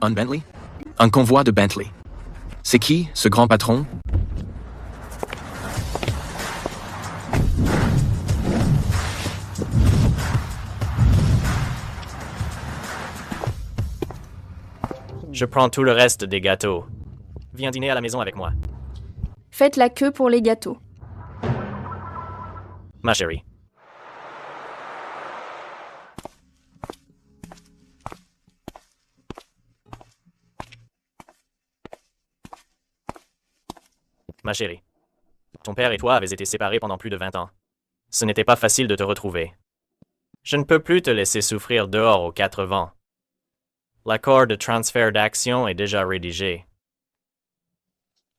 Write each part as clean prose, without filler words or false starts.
Un Bentley? Un convoi de Bentley. C'est qui, ce grand patron? Je prends tout le reste des gâteaux. Viens dîner à la maison avec moi. Faites la queue pour les gâteaux. Ma chérie. Ma chérie. Ton père et toi avez été séparés pendant plus de 20 ans. Ce n'était pas facile de te retrouver. Je ne peux plus te laisser souffrir dehors aux quatre vents. L'accord de transfert d'action est déjà rédigé.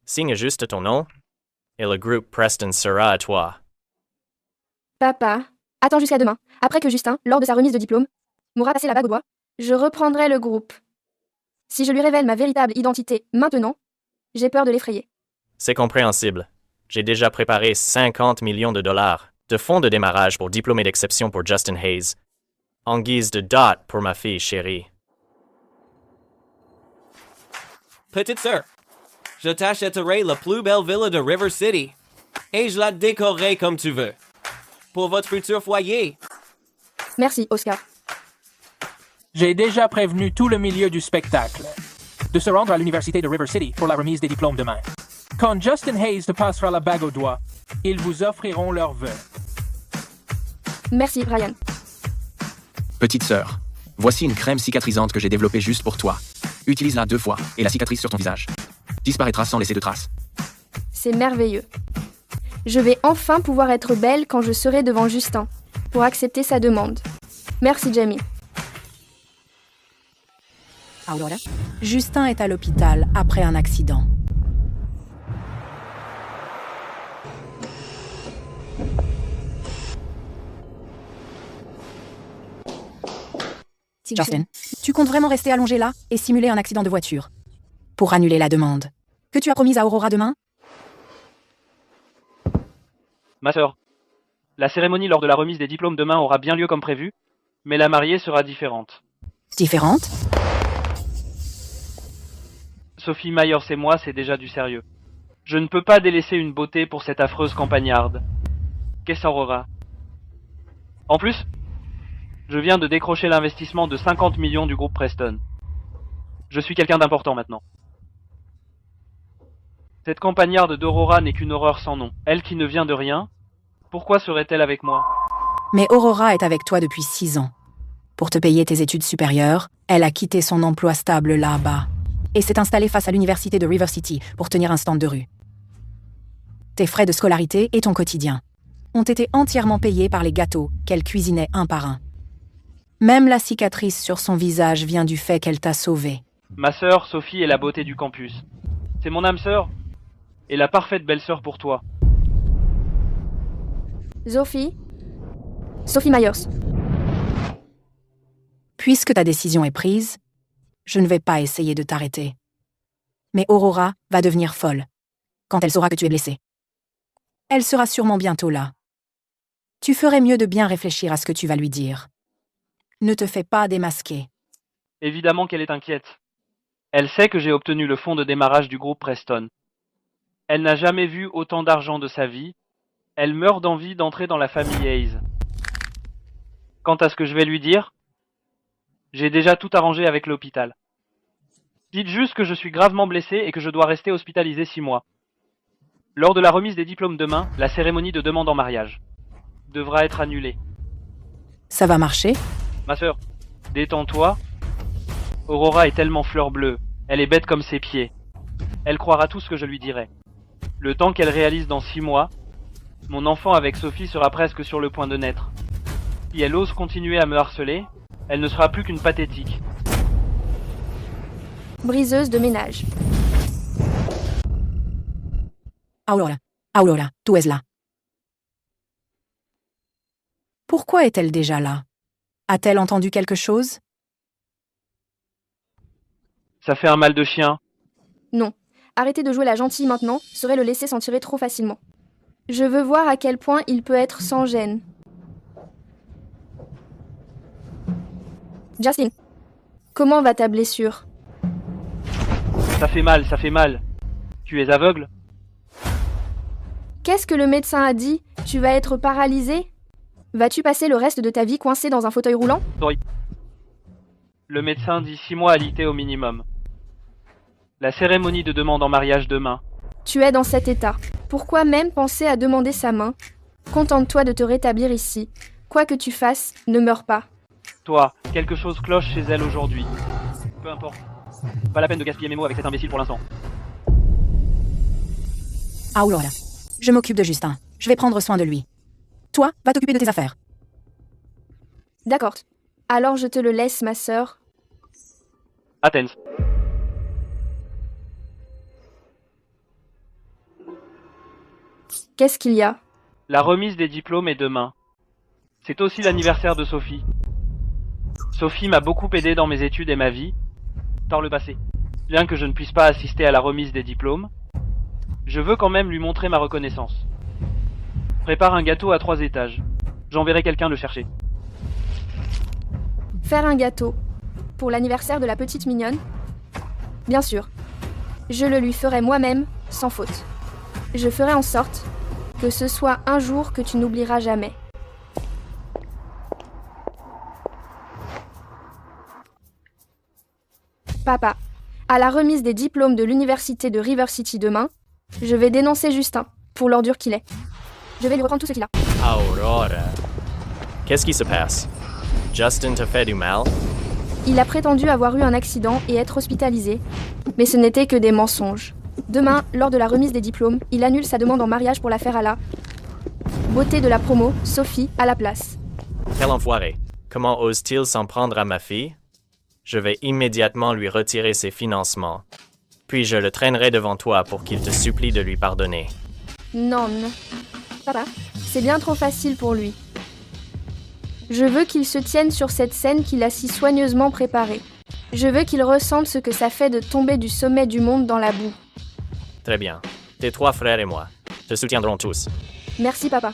Signe juste ton nom, et le groupe Preston sera à toi. Papa, attends jusqu'à demain, après que Justin, lors de sa remise de diplôme, m'aura passé la bague au doigt. Je reprendrai le groupe. Si je lui révèle ma véritable identité maintenant, j'ai peur de l'effrayer. C'est compréhensible. J'ai déjà préparé 50 millions de dollars de fonds de démarrage pour diplômé d'exception pour Justin Hayes, en guise de dot pour ma fille chérie. Petite sœur, je t'achèterai la plus belle villa de River City et je la décorerai comme tu veux. Pour votre futur foyer. Merci, Oscar. J'ai déjà prévenu tout le milieu du spectacle de se rendre à l'université de River City pour la remise des diplômes demain. Quand Justin Hayes te passera la bague au doigt, ils vous offriront leurs vœux. Merci, Brian. Petite sœur, voici une crème cicatrisante que j'ai développée juste pour toi. Utilise-la 2 fois et la cicatrice sur ton visage disparaîtra sans laisser de traces. C'est merveilleux. Je vais enfin pouvoir être belle quand je serai devant Justin, pour accepter sa demande. Merci, Jamie. Aurora. Justin est à l'hôpital après un accident. Justin, tu comptes vraiment rester allongé là et simuler un accident de voiture pour annuler la demande que tu as promise à Aurora demain? Ma sœur, la cérémonie lors de la remise des diplômes demain aura bien lieu comme prévu, mais la mariée sera différente. Différente? Sophie Myers et moi, c'est déjà du sérieux. Je ne peux pas délaisser une beauté pour cette affreuse campagnarde. Qu'est-ce Aurora? En plus, je viens de décrocher l'investissement de 50 millions du groupe Preston. Je suis quelqu'un d'important maintenant. Cette campagnarde d'Aurora n'est qu'une horreur sans nom. Elle qui ne vient de rien, pourquoi serait-elle avec moi? Mais Aurora est avec toi depuis 6 ans. Pour te payer tes études supérieures, elle a quitté son emploi stable là-bas et s'est installée face à l'université de River City pour tenir un stand de rue. Tes frais de scolarité et ton quotidien ont été entièrement payés par les gâteaux qu'elle cuisinait un par un. Même la cicatrice sur son visage vient du fait qu'elle t'a sauvé. Ma sœur, Sophie, est la beauté du campus. C'est mon âme sœur et la parfaite belle-sœur pour toi. Sophie Myers. Puisque ta décision est prise, je ne vais pas essayer de t'arrêter. Mais Aurora va devenir folle quand elle saura que tu es blessé. Elle sera sûrement bientôt là. Tu ferais mieux de bien réfléchir à ce que tu vas lui dire. Ne te fais pas démasquer. Évidemment qu'elle est inquiète. Elle sait que j'ai obtenu le fonds de démarrage du groupe Preston. Elle n'a jamais vu autant d'argent de sa vie. Elle meurt d'envie d'entrer dans la famille Hayes. Quant à ce que je vais lui dire, j'ai déjà tout arrangé avec l'hôpital. Dites juste que je suis gravement blessé et que je dois rester hospitalisé 6 mois. Lors de la remise des diplômes demain, la cérémonie de demande en mariage devra être annulée. Ça va marcher? Ma sœur, détends-toi. Aurora est tellement fleur bleue. Elle est bête comme ses pieds. Elle croira tout ce que je lui dirai. Le temps qu'elle réalise dans 6 mois, mon enfant avec Sophie sera presque sur le point de naître. Si elle ose continuer à me harceler, elle ne sera plus qu'une pathétique. Briseuse de ménage. Aurora, tu es là. Pourquoi est-elle déjà là? A-t-elle entendu quelque chose? Ça fait un mal de chien. Non. Arrêter de jouer la gentille maintenant serait le laisser s'en tirer trop facilement. Je veux voir à quel point il peut être sans gêne. Justin, comment va ta blessure? Ça fait mal, ça fait mal. Tu es aveugle? Qu'est-ce que le médecin a dit? Tu vas être paralysé? Vas-tu passer le reste de ta vie coincé dans un fauteuil roulant? Le médecin dit 6 mois alité au minimum. La cérémonie de demande en mariage demain. Tu es dans cet état. Pourquoi même penser à demander sa main? Contente-toi de te rétablir ici. Quoi que tu fasses, ne meurs pas. Toi, quelque chose cloche chez elle aujourd'hui. Peu importe. Pas la peine de gaspiller mes mots avec cet imbécile pour l'instant. Aurora. Je m'occupe de Justin. Je vais prendre soin de lui. Toi, va t'occuper de tes affaires. D'accord. Alors je te le laisse, ma sœur. Athens. Qu'est-ce qu'il y a? La remise des diplômes est demain. C'est aussi l'anniversaire de Sophie. Sophie m'a beaucoup aidé dans mes études et ma vie, par le passé. Bien que je ne puisse pas assister à la remise des diplômes, je veux quand même lui montrer ma reconnaissance. Prépare un gâteau à 3 étages. J'enverrai quelqu'un le chercher. Faire un gâteau. Pour l'anniversaire de la petite mignonne? Bien sûr. Je le lui ferai moi-même, sans faute. Je ferai en sorte que ce soit un jour que tu n'oublieras jamais. Papa, à la remise des diplômes de l'université de River City demain, je vais dénoncer Justin, pour l'ordure qu'il est. Je vais lui reprendre tout ce qu'il a. Aurora. Qu'est-ce qui se passe? Justin te fait du mal? Il a prétendu avoir eu un accident et être hospitalisé, mais ce n'était que des mensonges. Demain, lors de la remise des diplômes, il annule sa demande en mariage pour la faire à la beauté de la promo, Sophie, à la place. Quel enfoiré. Comment ose-t-il s'en prendre à ma fille? Je vais immédiatement lui retirer ses financements. Puis je le traînerai devant toi pour qu'il te supplie de lui pardonner. Non. Papa, c'est bien trop facile pour lui. Je veux qu'il se tienne sur cette scène qu'il a si soigneusement préparée. Je veux qu'il ressente ce que ça fait de tomber du sommet du monde dans la boue. Très bien. Tes 3 frères et moi te soutiendrons tous. Merci, papa.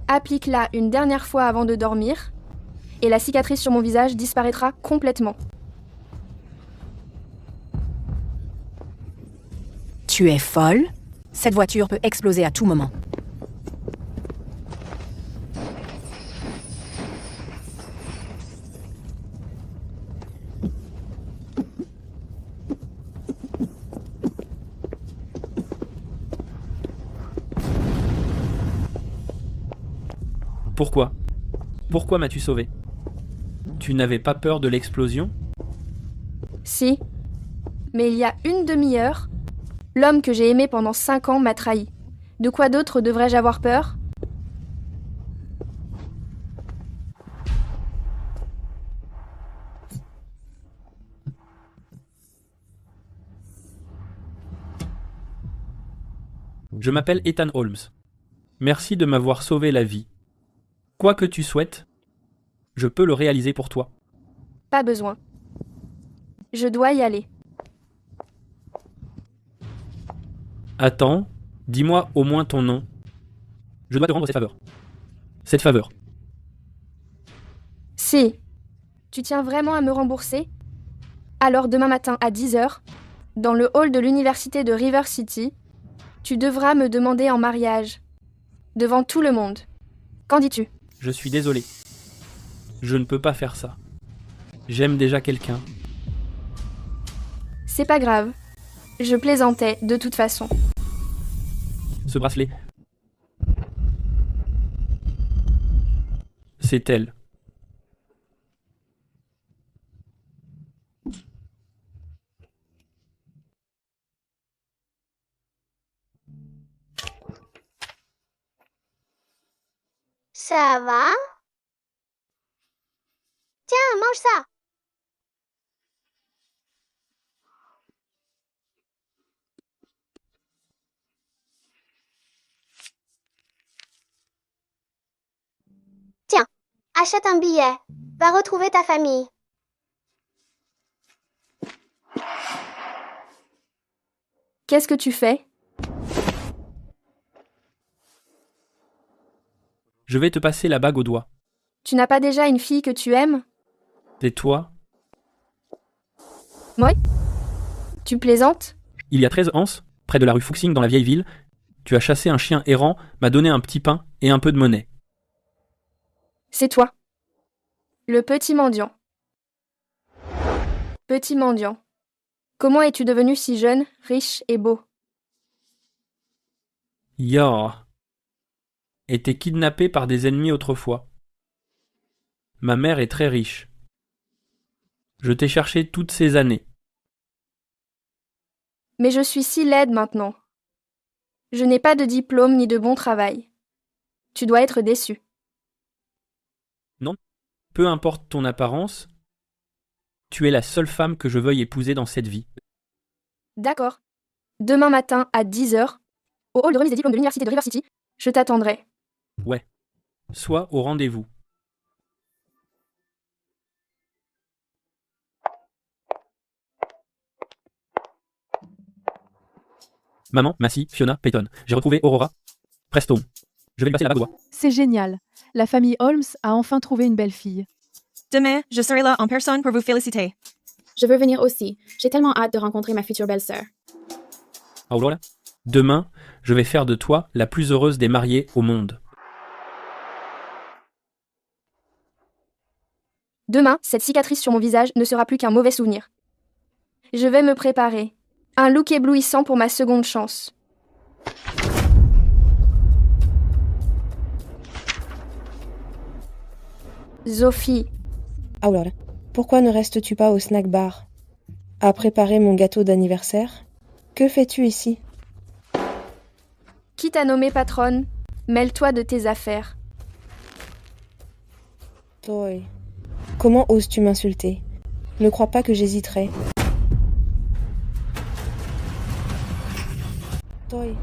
Applique-la une dernière fois avant de dormir, et la cicatrice sur mon visage disparaîtra complètement. Tu es folle? Cette voiture peut exploser à tout moment. Pourquoi? Pourquoi m'as-tu sauvé? Tu n'avais pas peur de l'explosion? Si. Mais il y a une demi-heure, l'homme que j'ai aimé pendant 5 ans m'a trahi. De quoi d'autre devrais-je avoir peur? Je m'appelle Ethan Holmes. Merci de m'avoir sauvé la vie. Quoi que tu souhaites, je peux le réaliser pour toi. Pas besoin. Je dois y aller. Attends, dis-moi au moins ton nom. Je dois te rendre cette faveur. Cette faveur. Si. Tu tiens vraiment à me rembourser? Alors demain matin à 10h, dans le hall de l'université de River City, tu devras me demander en mariage. Devant tout le monde. Qu'en dis-tu? Je suis désolé. Je ne peux pas faire ça. J'aime déjà quelqu'un. C'est pas grave. Je plaisantais de toute façon. Ce bracelet. C'est elle. Ça va? Tiens, mange ça. Tiens, achète un billet. Va retrouver ta famille. Qu'est-ce que tu fais? Je vais te passer la bague au doigt. Tu n'as pas déjà une fille que tu aimes? Et toi? Moi? Tu plaisantes? Il y a 13 ans, près de la rue Fuxing dans la vieille ville, tu as chassé un chien errant, m'a donné un petit pain et un peu de monnaie. C'est toi. Le petit mendiant. Petit mendiant. Comment es-tu devenu si jeune, riche et beau? Ya. Été kidnappé par des ennemis autrefois. Ma mère est très riche. Je t'ai cherché toutes ces années. Mais je suis si laide maintenant. Je n'ai pas de diplôme ni de bon travail. Tu dois être déçu. Non, peu importe ton apparence, tu es la seule femme que je veuille épouser dans cette vie. D'accord. Demain matin à 10h, au hall de remise des diplômes de l'université de River City, je t'attendrai. Ouais. Sois au rendez-vous. Maman, Massy, Fiona, Peyton. J'ai retrouvé Aurora. Preston. Je vais lui passer la bague au doigt. C'est génial. La famille Holmes a enfin trouvé une belle fille. Demain, je serai là en personne pour vous féliciter. Je veux venir aussi. J'ai tellement hâte de rencontrer ma future belle-sœur. Aurora, demain, je vais faire de toi la plus heureuse des mariées au monde. Demain, cette cicatrice sur mon visage ne sera plus qu'un mauvais souvenir. Je vais me préparer. Un look éblouissant pour ma seconde chance. Sophie. Aurora, pourquoi ne restes-tu pas au snack bar à préparer mon gâteau d'anniversaire? Que fais-tu ici? Qui t'a nommée patronne? Mêle-toi de tes affaires. Toy, comment oses-tu m'insulter? Ne crois pas que j'hésiterai. Toy,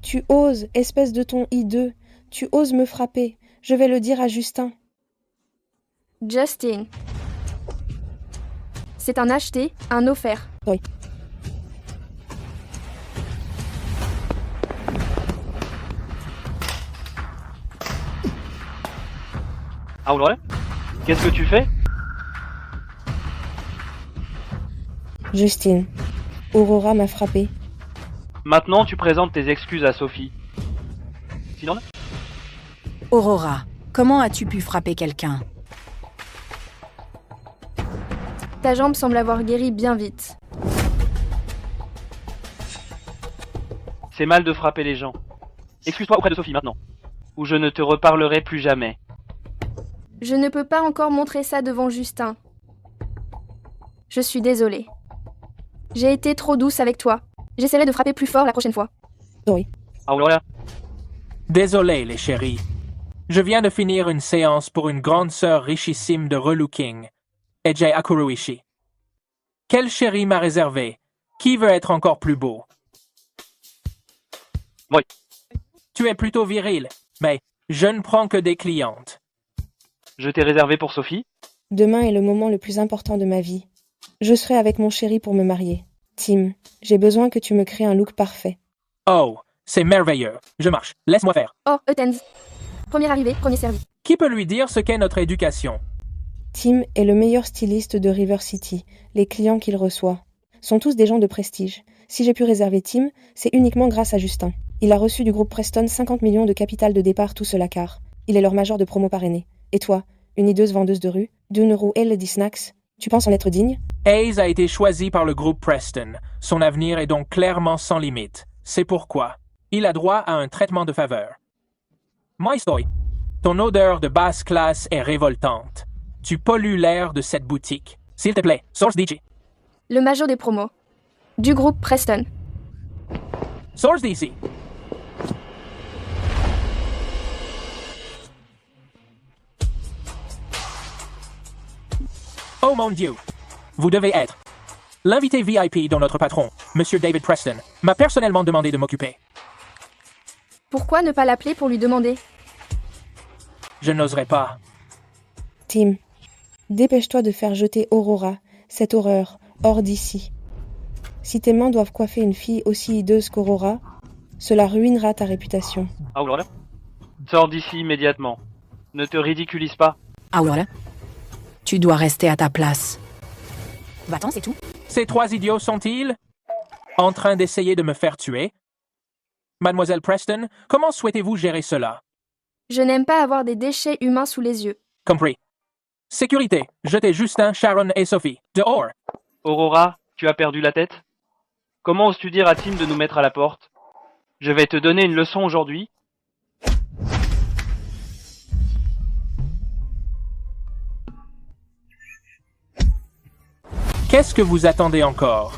tu oses, espèce de ton hideux. Tu oses me frapper. Je vais le dire à Justin. Justin. C'est un acheté, un offert. Toy. Aurora, qu'est-ce que tu fais? Justine, Aurora m'a frappé. Maintenant, tu présentes tes excuses à Sophie. Sinon, Aurora, comment as-tu pu frapper quelqu'un? Ta jambe semble avoir guéri bien vite. c'est mal de frapper les gens. Excuse-toi auprès de Sophie maintenant, ou je ne te reparlerai plus jamais. Je ne peux pas encore montrer ça devant Justin. Je suis désolée. J'ai été trop douce avec toi. J'essaierai de frapper plus fort la prochaine fois. Oui. Aurora. Désolé, les chéris. Je viens de finir une séance pour une grande sœur richissime de relooking, Eiji Akuruishi. Quel chéri m'a réservé? Qui veut être encore plus beau? Oui. Tu es plutôt viril, mais je ne prends que des clientes. Je t'ai réservé pour Sophie? Demain est le moment le plus important de ma vie. Je serai avec mon chéri pour me marier. Tim, j'ai besoin que tu me crées un look parfait. Oh, c'est merveilleux. Je marche. Laisse-moi faire. Oh, Eutens. Première arrivée, premier servi. Qui peut lui dire ce qu'est notre éducation? Tim est le meilleur styliste de River City. Les clients qu'il reçoit sont tous des gens de prestige. Si j'ai pu réserver Tim, c'est uniquement grâce à Justin. Il a reçu du groupe Preston 50 millions de capital de départ tout cela car il est leur major de promo parrainé. Et toi, une hideuse vendeuse de rue, d'une roue et des snacks, tu penses en être digne? Hayes a été choisi par le groupe Preston. Son avenir est donc clairement sans limite. C'est pourquoi il a droit à un traitement de faveur. My story. Ton odeur de basse classe est révoltante. Tu pollues l'air de cette boutique. S'il te plaît, source DJ. Le major des promos. Du groupe Preston. Source DC. Oh mon Dieu. Vous devez être l'invité VIP dont notre patron, Monsieur David Preston, m'a personnellement demandé de m'occuper. Pourquoi ne pas l'appeler pour lui demander? Je n'oserais pas. Tim, dépêche-toi de faire jeter Aurora, cette horreur, hors d'ici. Si tes mains doivent coiffer une fille aussi hideuse qu'Aurora, cela ruinera ta réputation. Aurora. Sors d'ici immédiatement. Ne te ridiculise pas. Aurora, tu dois rester à ta place. Va-t'en, c'est tout. Ces 3 idiots sont-ils en train d'essayer de me faire tuer? Mademoiselle Preston, comment souhaitez-vous gérer cela? Je n'aime pas avoir des déchets humains sous les yeux. Compris. Sécurité, jetez Justin, Sharon et Sophie. Dehors. Aurora, tu as perdu la tête? Comment oses-tu dire à Tim de nous mettre à la porte? Je vais te donner une leçon aujourd'hui. Qu'est-ce que vous attendez encore?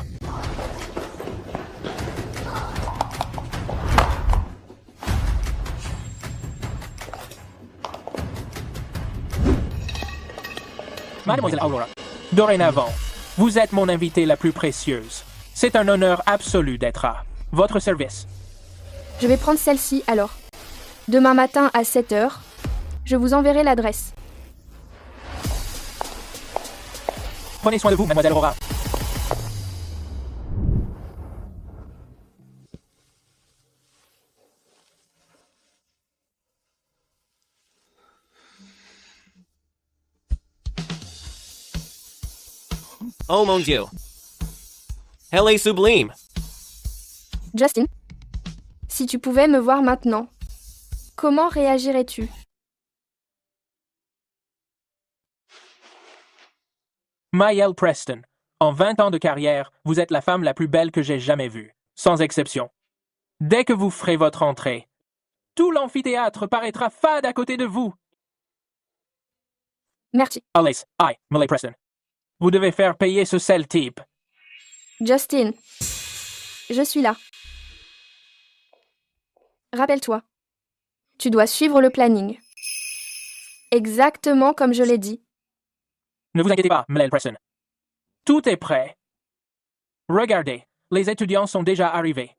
Mademoiselle Aurora, dorénavant, vous êtes mon invitée la plus précieuse. C'est un honneur absolu d'être à votre service. Je vais prendre celle-ci alors. Demain matin à 7h, je vous enverrai l'adresse. Prenez soin de vous, Mademoiselle Aurora. Oh mon Dieu. Elle est sublime. Justin, si tu pouvais me voir maintenant, comment réagirais-tu? Mayelle Preston, en 20 ans de carrière, vous êtes la femme la plus belle que j'ai jamais vue, sans exception. Dès que vous ferez votre entrée, tout l'amphithéâtre paraîtra fade à côté de vous. Merci. Alice, Mayelle Preston. Vous devez faire payer ce sale type. Justin, je suis là. Rappelle-toi, tu dois suivre le planning. Exactement comme je l'ai dit. Ne vous inquiétez pas, Mayelle Preston. Tout est prêt. Regardez, les étudiants sont déjà arrivés.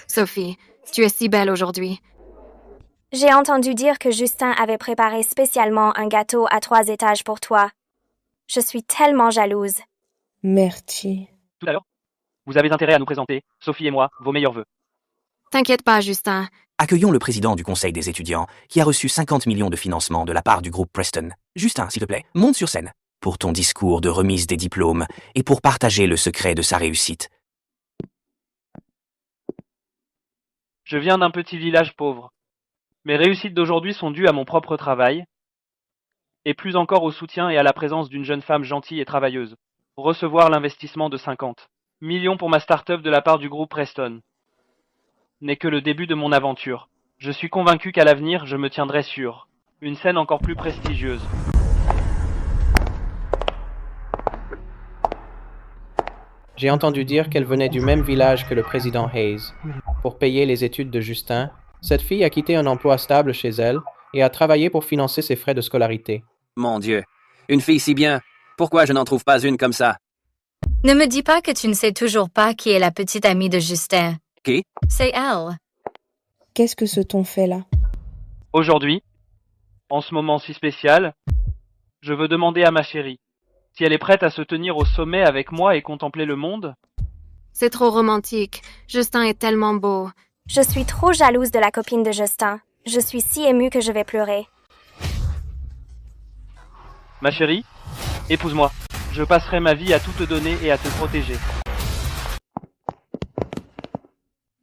Sophie, tu es si belle aujourd'hui. J'ai entendu dire que Justin avait préparé spécialement un gâteau à 3 étages pour toi. Je suis tellement jalouse. Merci. Tout à l'heure, vous avez intérêt à nous présenter, Sophie et moi, vos meilleurs vœux. T'inquiète pas, Justin. Accueillons le président du conseil des étudiants, qui a reçu 50 millions de financement de la part du groupe Preston. Justin, s'il te plaît, monte sur scène, pour ton discours de remise des diplômes et pour partager le secret de sa réussite. Je viens d'un petit village pauvre. Mes réussites d'aujourd'hui sont dues à mon propre travail, et plus encore au soutien et à la présence d'une jeune femme gentille et travailleuse. Recevoir l'investissement de 50 millions pour ma start-up de la part du groupe Preston n'est que le début de mon aventure. Je suis convaincu qu'à l'avenir, je me tiendrai sur une scène encore plus prestigieuse. J'ai entendu dire qu'elle venait du même village que le président Hayes. Pour payer les études de Justin, cette fille a quitté un emploi stable chez elle et a travaillé pour financer ses frais de scolarité. Mon Dieu, une fille si bien, pourquoi je n'en trouve pas une comme ça? Ne me dis pas que tu ne sais toujours pas qui est la petite amie de Justin. Qui? C'est elle. Qu'est-ce que ce ton fait là? Aujourd'hui, en ce moment si spécial, je veux demander à ma chérie si elle est prête à se tenir au sommet avec moi et contempler le monde. C'est trop romantique. Justin est tellement beau. Je suis trop jalouse de la copine de Justin. Je suis si émue que je vais pleurer. Ma chérie, épouse-moi. Je passerai ma vie à tout te donner et à te protéger.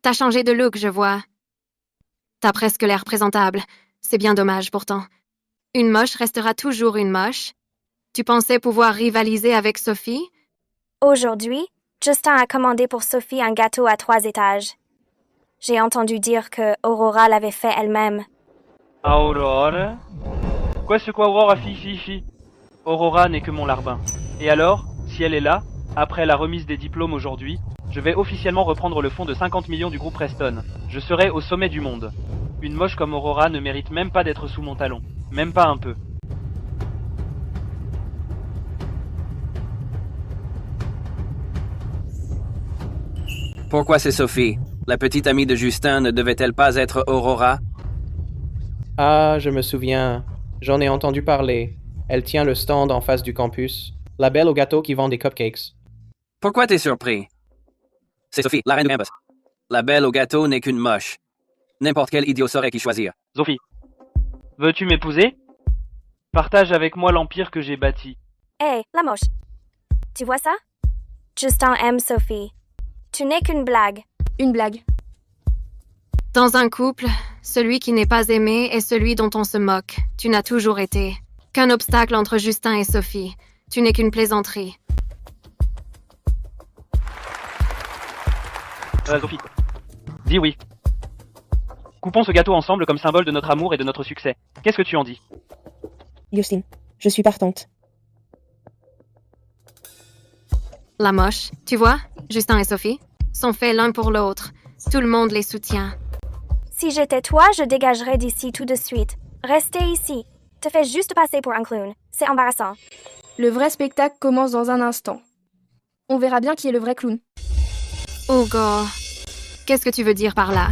T'as changé de look, je vois. T'as presque l'air présentable. C'est bien dommage pourtant. Une moche restera toujours une moche. Tu pensais pouvoir rivaliser avec Sophie? Aujourd'hui, Justin a commandé pour Sophie un gâteau à 3 étages. J'ai entendu dire que Aurora l'avait fait elle-même. Aurora? Quoi Aurora fi? Aurora n'est que mon larbin. Et alors, si elle est là, après la remise des diplômes aujourd'hui, je vais officiellement reprendre le fonds de 50 millions du groupe Preston. Je serai au sommet du monde. Une moche comme Aurora ne mérite même pas d'être sous mon talon. Même pas un peu. Pourquoi c'est Sophie? La petite amie de Justin ne devait-elle pas être Aurora? Ah, je me souviens. J'en ai entendu parler. Elle tient le stand en face du campus. La belle au gâteau qui vend des cupcakes. Pourquoi t'es surpris? C'est Sophie, la reine du campus. La belle au gâteau n'est qu'une moche. N'importe quel idiot saurait qui choisir. Sophie, veux-tu m'épouser? Partage avec moi l'empire que j'ai bâti. Hé, la moche. Tu vois ça? Justin aime Sophie. Tu n'es qu'une blague. Une blague. Dans un couple, celui qui n'est pas aimé est celui dont on se moque. Tu n'as toujours été qu'un obstacle entre Justin et Sophie. Tu n'es qu'une plaisanterie. Sophie, dis oui. Coupons ce gâteau ensemble comme symbole de notre amour et de notre succès. Qu'est-ce que tu en dis? Justine, je suis partante. La moche, tu vois, Justin et Sophie sont faits l'un pour l'autre. Tout le monde les soutient. Si j'étais toi, je dégagerais d'ici tout de suite. Restez ici. Te fais juste passer pour un clown. C'est embarrassant. Le vrai spectacle commence dans un instant. On verra bien qui est le vrai clown. Hugo, qu'est-ce que tu veux dire par là?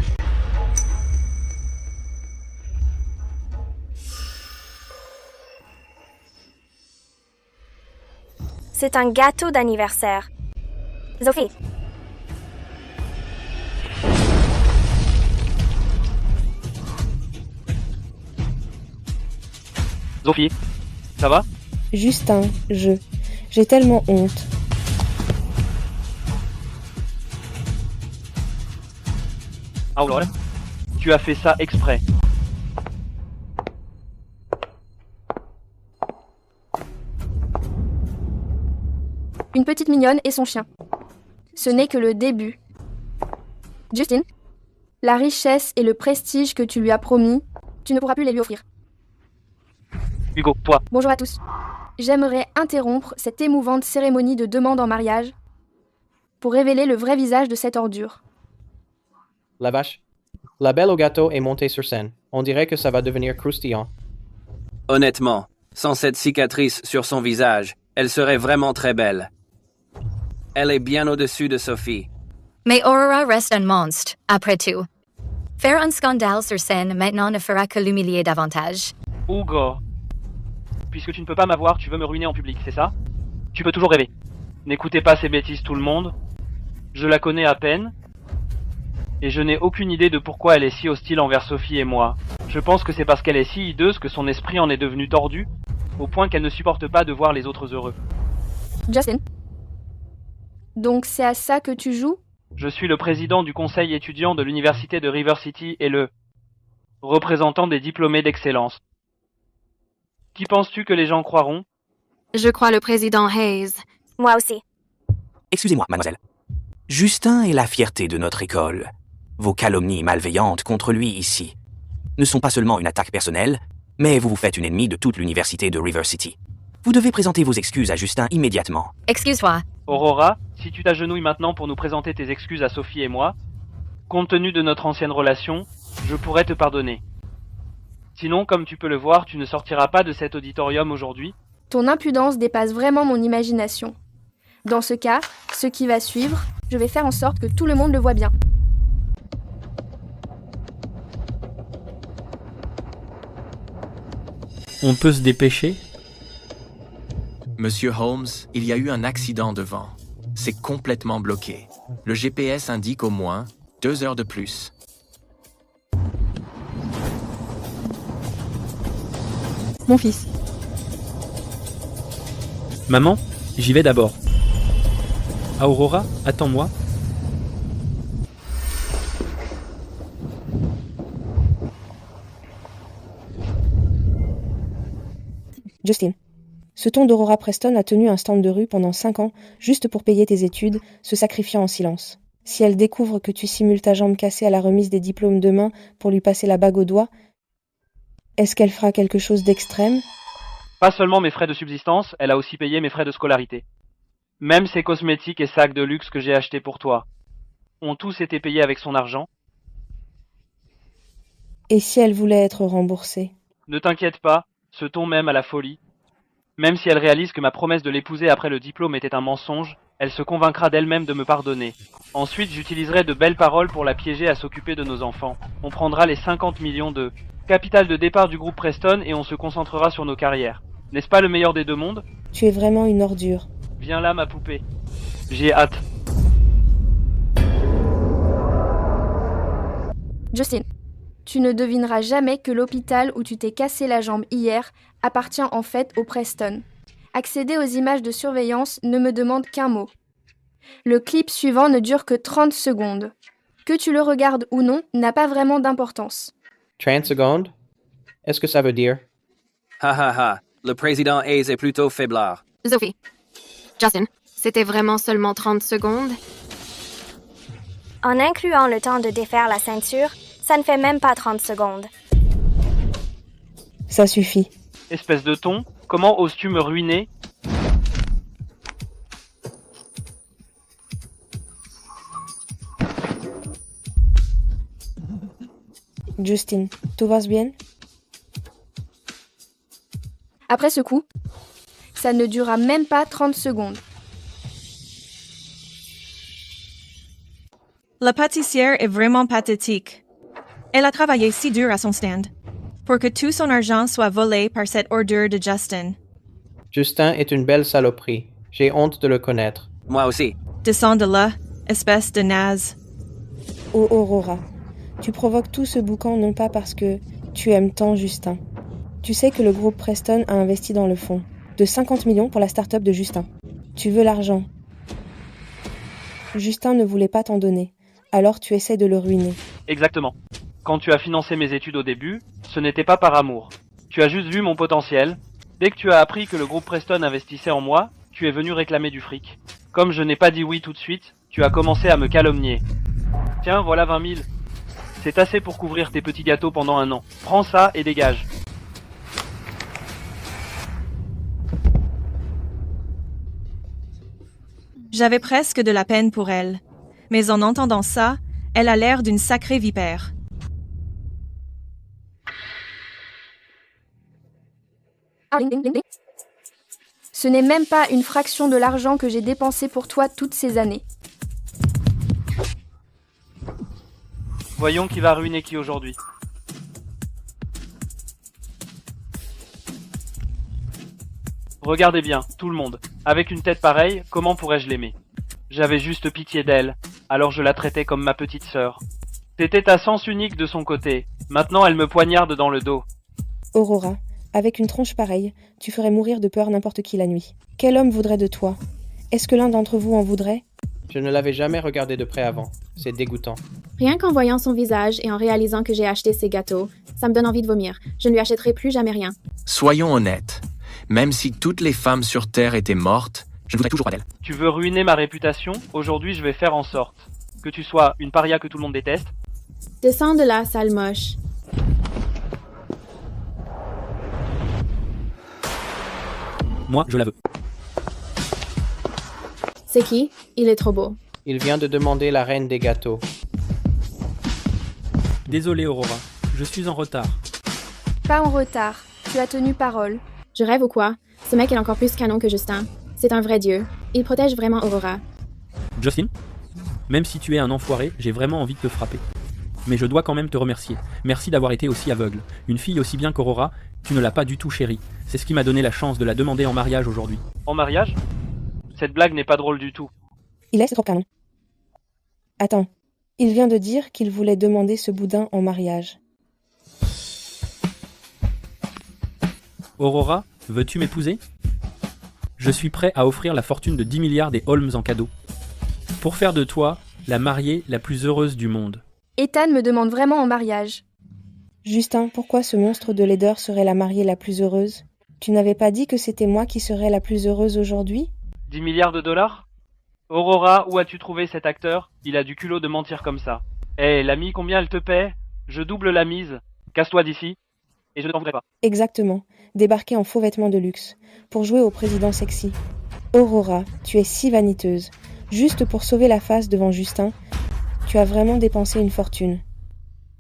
C'est un gâteau d'anniversaire. Sophie. Sophie, ça va? Justin, j'ai tellement honte. Aurora, tu as fait ça exprès. Une petite mignonne et son chien. Ce n'est que le début. Justine, la richesse et le prestige que tu lui as promis, tu ne pourras plus les lui offrir. Hugo, toi. Bonjour à tous. J'aimerais interrompre cette émouvante cérémonie de demande en mariage pour révéler le vrai visage de cette ordure. La vache. La belle au gâteau est montée sur scène. On dirait que ça va devenir croustillant. Honnêtement, sans cette cicatrice sur son visage, elle serait vraiment très belle. Elle est bien au-dessus de Sophie. Mais Aurora reste un monstre, après tout. Faire un scandale sur scène maintenant ne fera que l'humilier davantage. Hugo. Puisque tu ne peux pas m'avoir, tu veux me ruiner en public, c'est ça? Tu peux toujours rêver. N'écoutez pas ces bêtises tout le monde. Je la connais à peine. Et je n'ai aucune idée de pourquoi elle est si hostile envers Sophie et moi. Je pense que c'est parce qu'elle est si hideuse que son esprit en est devenu tordu, au point qu'elle ne supporte pas de voir les autres heureux. Justin. Donc c'est à ça que tu joues? Je suis le président du conseil étudiant de l'université de River City et le représentant des diplômés d'excellence. Qui penses-tu que les gens croiront? Je crois le président Hayes. Moi aussi. Excusez-moi, mademoiselle. Justin est la fierté de notre école. Vos calomnies malveillantes contre lui ici ne sont pas seulement une attaque personnelle, mais vous vous faites une ennemie de toute l'université de River City. Vous devez présenter vos excuses à Justin immédiatement. Excuse-moi. Aurora, si tu t'agenouilles maintenant pour nous présenter tes excuses à Sophie et moi, compte tenu de notre ancienne relation, je pourrais te pardonner. Sinon, comme tu peux le voir, tu ne sortiras pas de cet auditorium aujourd'hui. Ton impudence dépasse vraiment mon imagination. Dans ce cas, ce qui va suivre, je vais faire en sorte que tout le monde le voit bien. On peut se dépêcher? Monsieur Holmes, il y a eu un accident devant. C'est complètement bloqué. Le GPS indique au moins 2 heures de plus. Mon fils. Maman, j'y vais d'abord. Aurora, attends-moi. Justine, ce ton d'Aurora Preston a tenu un stand de rue pendant 5 ans, juste pour payer tes études, se sacrifiant en silence. Si elle découvre que tu simules ta jambe cassée à la remise des diplômes demain pour lui passer la bague au doigt, est-ce qu'elle fera quelque chose d'extrême? Pas seulement mes frais de subsistance, elle a aussi payé mes frais de scolarité. Même ces cosmétiques et sacs de luxe que j'ai achetés pour toi ont tous été payés avec son argent. Et si elle voulait être remboursée? Ne t'inquiète pas, ce ton m'aime à la folie. Même si elle réalise que ma promesse de l'épouser après le diplôme était un mensonge, elle se convaincra d'elle-même de me pardonner. Ensuite, j'utiliserai de belles paroles pour la piéger à s'occuper de nos enfants. On prendra les 50 millions de capital de départ du groupe Preston et on se concentrera sur nos carrières. N'est-ce pas le meilleur des deux mondes? Tu es vraiment une ordure. Viens là, ma poupée. J'ai hâte. Justin, tu ne devineras jamais que l'hôpital où tu t'es cassé la jambe hier appartient en fait au Preston. Accéder aux images de surveillance ne me demande qu'un mot. Le clip suivant ne dure que 30 secondes. Que tu le regardes ou non n'a pas vraiment d'importance. 30 secondes? Est-ce que ça veut dire? Ha ha ha, le président Hayes est plutôt faiblard. Sophie. Justin, c'était vraiment seulement 30 secondes? En incluant le temps de défaire la ceinture, ça ne fait même pas 30 secondes. Ça suffit. Espèce de ton, comment oses-tu me ruiner? Justin, tout va bien? Après ce coup, ça ne durera même pas 30 secondes. La pâtissière est vraiment pathétique. Elle a travaillé si dur à son stand pour que tout son argent soit volé par cette ordure de Justin. Justin est une belle saloperie. J'ai honte de le connaître. Moi aussi. Descends de là, espèce de naze. Oh Aurora, tu provoques tout ce boucan non pas parce que tu aimes tant Justin. Tu sais que le groupe Preston a investi dans le fonds de 50 millions pour la start-up de Justin. Tu veux l'argent. Justin ne voulait pas t'en donner. Alors tu essaies de le ruiner. Exactement. Quand tu as financé mes études au début, ce n'était pas par amour. Tu as juste vu mon potentiel. Dès que tu as appris que le groupe Preston investissait en moi, tu es venu réclamer du fric. Comme je n'ai pas dit oui tout de suite, tu as commencé à me calomnier. Tiens, voilà 20 000. C'est assez pour couvrir tes petits gâteaux pendant 1 an. Prends ça et dégage. J'avais presque de la peine pour elle. Mais en entendant ça, elle a l'air d'une sacrée vipère. Ce n'est même pas une fraction de l'argent que j'ai dépensé pour toi toutes ces années. Voyons qui va ruiner qui aujourd'hui. Regardez bien, tout le monde. Avec une tête pareille, comment pourrais-je l'aimer? J'avais juste pitié d'elle, alors je la traitais comme ma petite sœur. C'était à sens unique de son côté. Maintenant, elle me poignarde dans le dos. Aurora, avec une tronche pareille, tu ferais mourir de peur n'importe qui la nuit. Quel homme voudrait de toi? Est-ce que l'un d'entre vous en voudrait? Je ne l'avais jamais regardé de près avant. C'est dégoûtant. Rien qu'en voyant son visage et en réalisant que j'ai acheté ces gâteaux, ça me donne envie de vomir. Je ne lui achèterai plus jamais rien. Soyons honnêtes. Même si toutes les femmes sur Terre étaient mortes, je ne voudrais toujours pas d'elles. Tu veux ruiner ma réputation? Aujourd'hui, je vais faire en sorte que tu sois une paria que tout le monde déteste. Descends de là, sale moche. Moi, je la veux. C'est qui? Il est trop beau. Il vient de demander la reine des gâteaux. Désolé, Aurora. Je suis en retard. Pas en retard. Tu as tenu parole. Je rêve ou quoi? Ce mec est encore plus canon que Justin. C'est un vrai dieu. Il protège vraiment Aurora. Justin, même si tu es un enfoiré, j'ai vraiment envie de te frapper. Mais je dois quand même te remercier. Merci d'avoir été aussi aveugle. Une fille aussi bien qu'Aurora, tu ne l'as pas du tout chérie. C'est ce qui m'a donné la chance de la demander en mariage aujourd'hui. En mariage? Cette blague n'est pas drôle du tout. Il est trop canon. Attends, il vient de dire qu'il voulait demander ce boudin en mariage. Aurora, veux-tu m'épouser? Je suis prêt à offrir la fortune de 10 milliards des Holmes en cadeau. Pour faire de toi la mariée la plus heureuse du monde. Ethan me demande vraiment en mariage. Justin, pourquoi ce monstre de laideur serait la mariée la plus heureuse? Tu n'avais pas dit que c'était moi qui serais la plus heureuse aujourd'hui? 10 milliards de dollars? Aurora, où as-tu trouvé cet acteur? Il a du culot de mentir comme ça. Hé, l'ami, combien elle te paie? Je double la mise. Casse-toi d'ici. Et je ne t'en voudrais pas. Exactement. Débarquer en faux vêtements de luxe. Pour jouer au président sexy. Aurora, tu es si vaniteuse. Juste pour sauver la face devant Justin, tu as vraiment dépensé une fortune.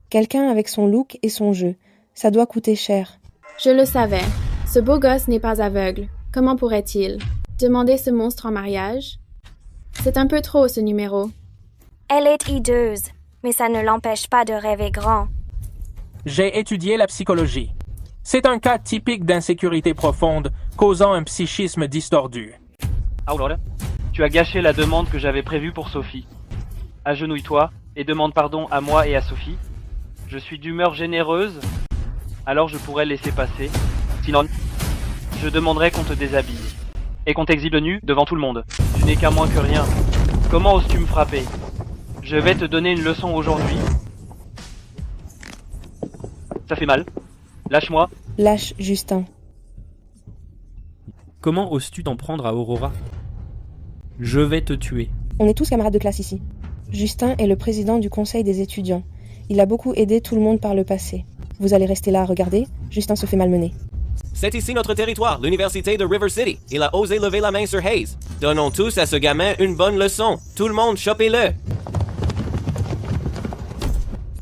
Quelqu'un avec son look et son jeu. Ça doit coûter cher. Je le savais. Ce beau gosse n'est pas aveugle. Comment pourrait-il demander ce monstre en mariage? C'est un peu trop, ce numéro. Elle est hideuse, mais ça ne l'empêche pas de rêver grand. J'ai étudié la psychologie. C'est un cas typique d'insécurité profonde causant un psychisme distordu. Aurora, tu as gâché la demande que j'avais prévue pour Sophie. Agenouille-toi et demande pardon à moi et à Sophie. Je suis d'humeur généreuse, alors je pourrais laisser passer. Sinon, je demanderais qu'on te déshabille. Et qu'on t'exhibe nu devant tout le monde. Tu n'es qu'un moins que rien. Comment oses-tu me frapper? Je vais te donner une leçon aujourd'hui. Ça fait mal. Lâche-moi. Lâche, Justin. Comment oses-tu t'en prendre à Aurora? Je vais te tuer. On est tous camarades de classe ici. Justin est le président du conseil des étudiants. Il a beaucoup aidé tout le monde par le passé. Vous allez rester là à regarder? Justin se fait malmener. C'est ici notre territoire, l'université de River City. Il a osé lever la main sur Hayes. Donnons tous à ce gamin une bonne leçon. Tout le monde, chopez-le.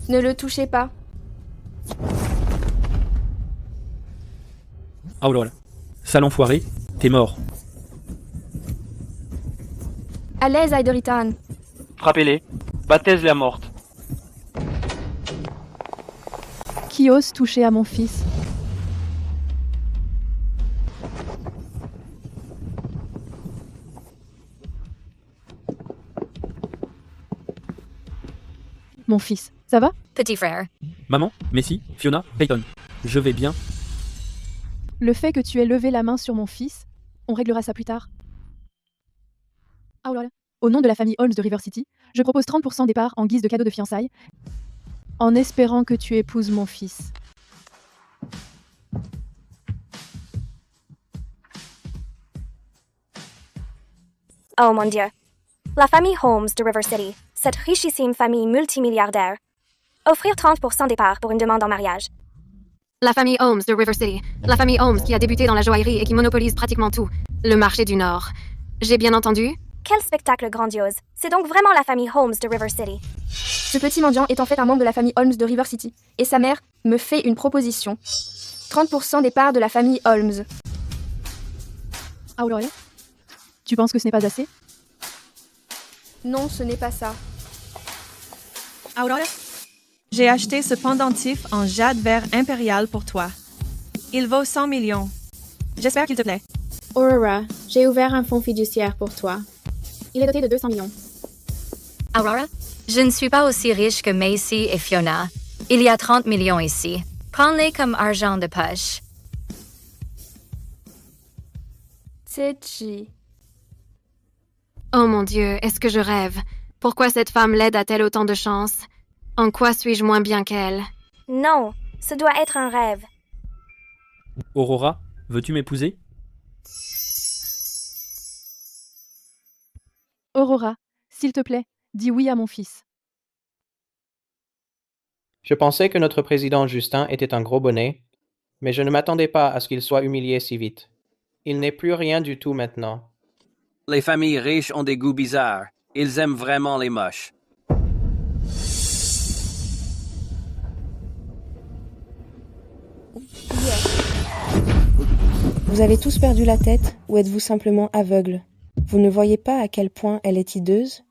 Ne le touchez pas. Ah voilà. Sale enfoiré, t'es mort. À l'aise, Aideritan. Frappez-les. Battez-la morte. Qui ose toucher à mon fils? Mon fils, ça va? Petit frère. Maman, Messi, Fiona, Peyton. Je vais bien. Le fait que tu aies levé la main sur mon fils, on réglera ça plus tard. Ah oh là là. Au nom de la famille Holmes de River City, je propose 30% des parts en guise de cadeau de fiançailles, en espérant que tu épouses mon fils. Oh mon Dieu. La famille Holmes de River City, cette richissime famille multimilliardaire. Offrir 30% des parts pour une demande en mariage. La famille Holmes de River City. La famille Holmes qui a débuté dans la joaillerie et qui monopolise pratiquement tout. Le marché du Nord. J'ai bien entendu? Quel spectacle grandiose. C'est donc vraiment la famille Holmes de River City. Ce petit mendiant est en fait un membre de la famille Holmes de River City. Et sa mère me fait une proposition. 30% des parts de la famille Holmes. Ah Aurora, tu penses que ce n'est pas assez? Non, ce n'est pas ça. Aurora, j'ai acheté ce pendentif en jade vert impérial pour toi. Il vaut 100 millions. J'espère qu'il te plaît. Aurora, j'ai ouvert un fonds fiduciaire pour toi. Il est doté de 200 millions. Aurora, je ne suis pas aussi riche que Macy et Fiona. Il y a 30 millions ici. Prends-les comme argent de poche. Tsechi. Oh mon Dieu, est-ce que je rêve? Pourquoi cette femme laide a-t-elle autant de chance? En quoi suis-je moins bien qu'elle? Non, ce doit être un rêve. Aurora, veux-tu m'épouser? Aurora, s'il te plaît, dis oui à mon fils. Je pensais que notre président Justin était un gros bonnet, mais je ne m'attendais pas à ce qu'il soit humilié si vite. Il n'est plus rien du tout maintenant. Les familles riches ont des goûts bizarres. Ils aiment vraiment les moches. Vous avez tous perdu la tête ou êtes-vous simplement aveugle? Vous ne voyez pas à quel point elle est hideuse?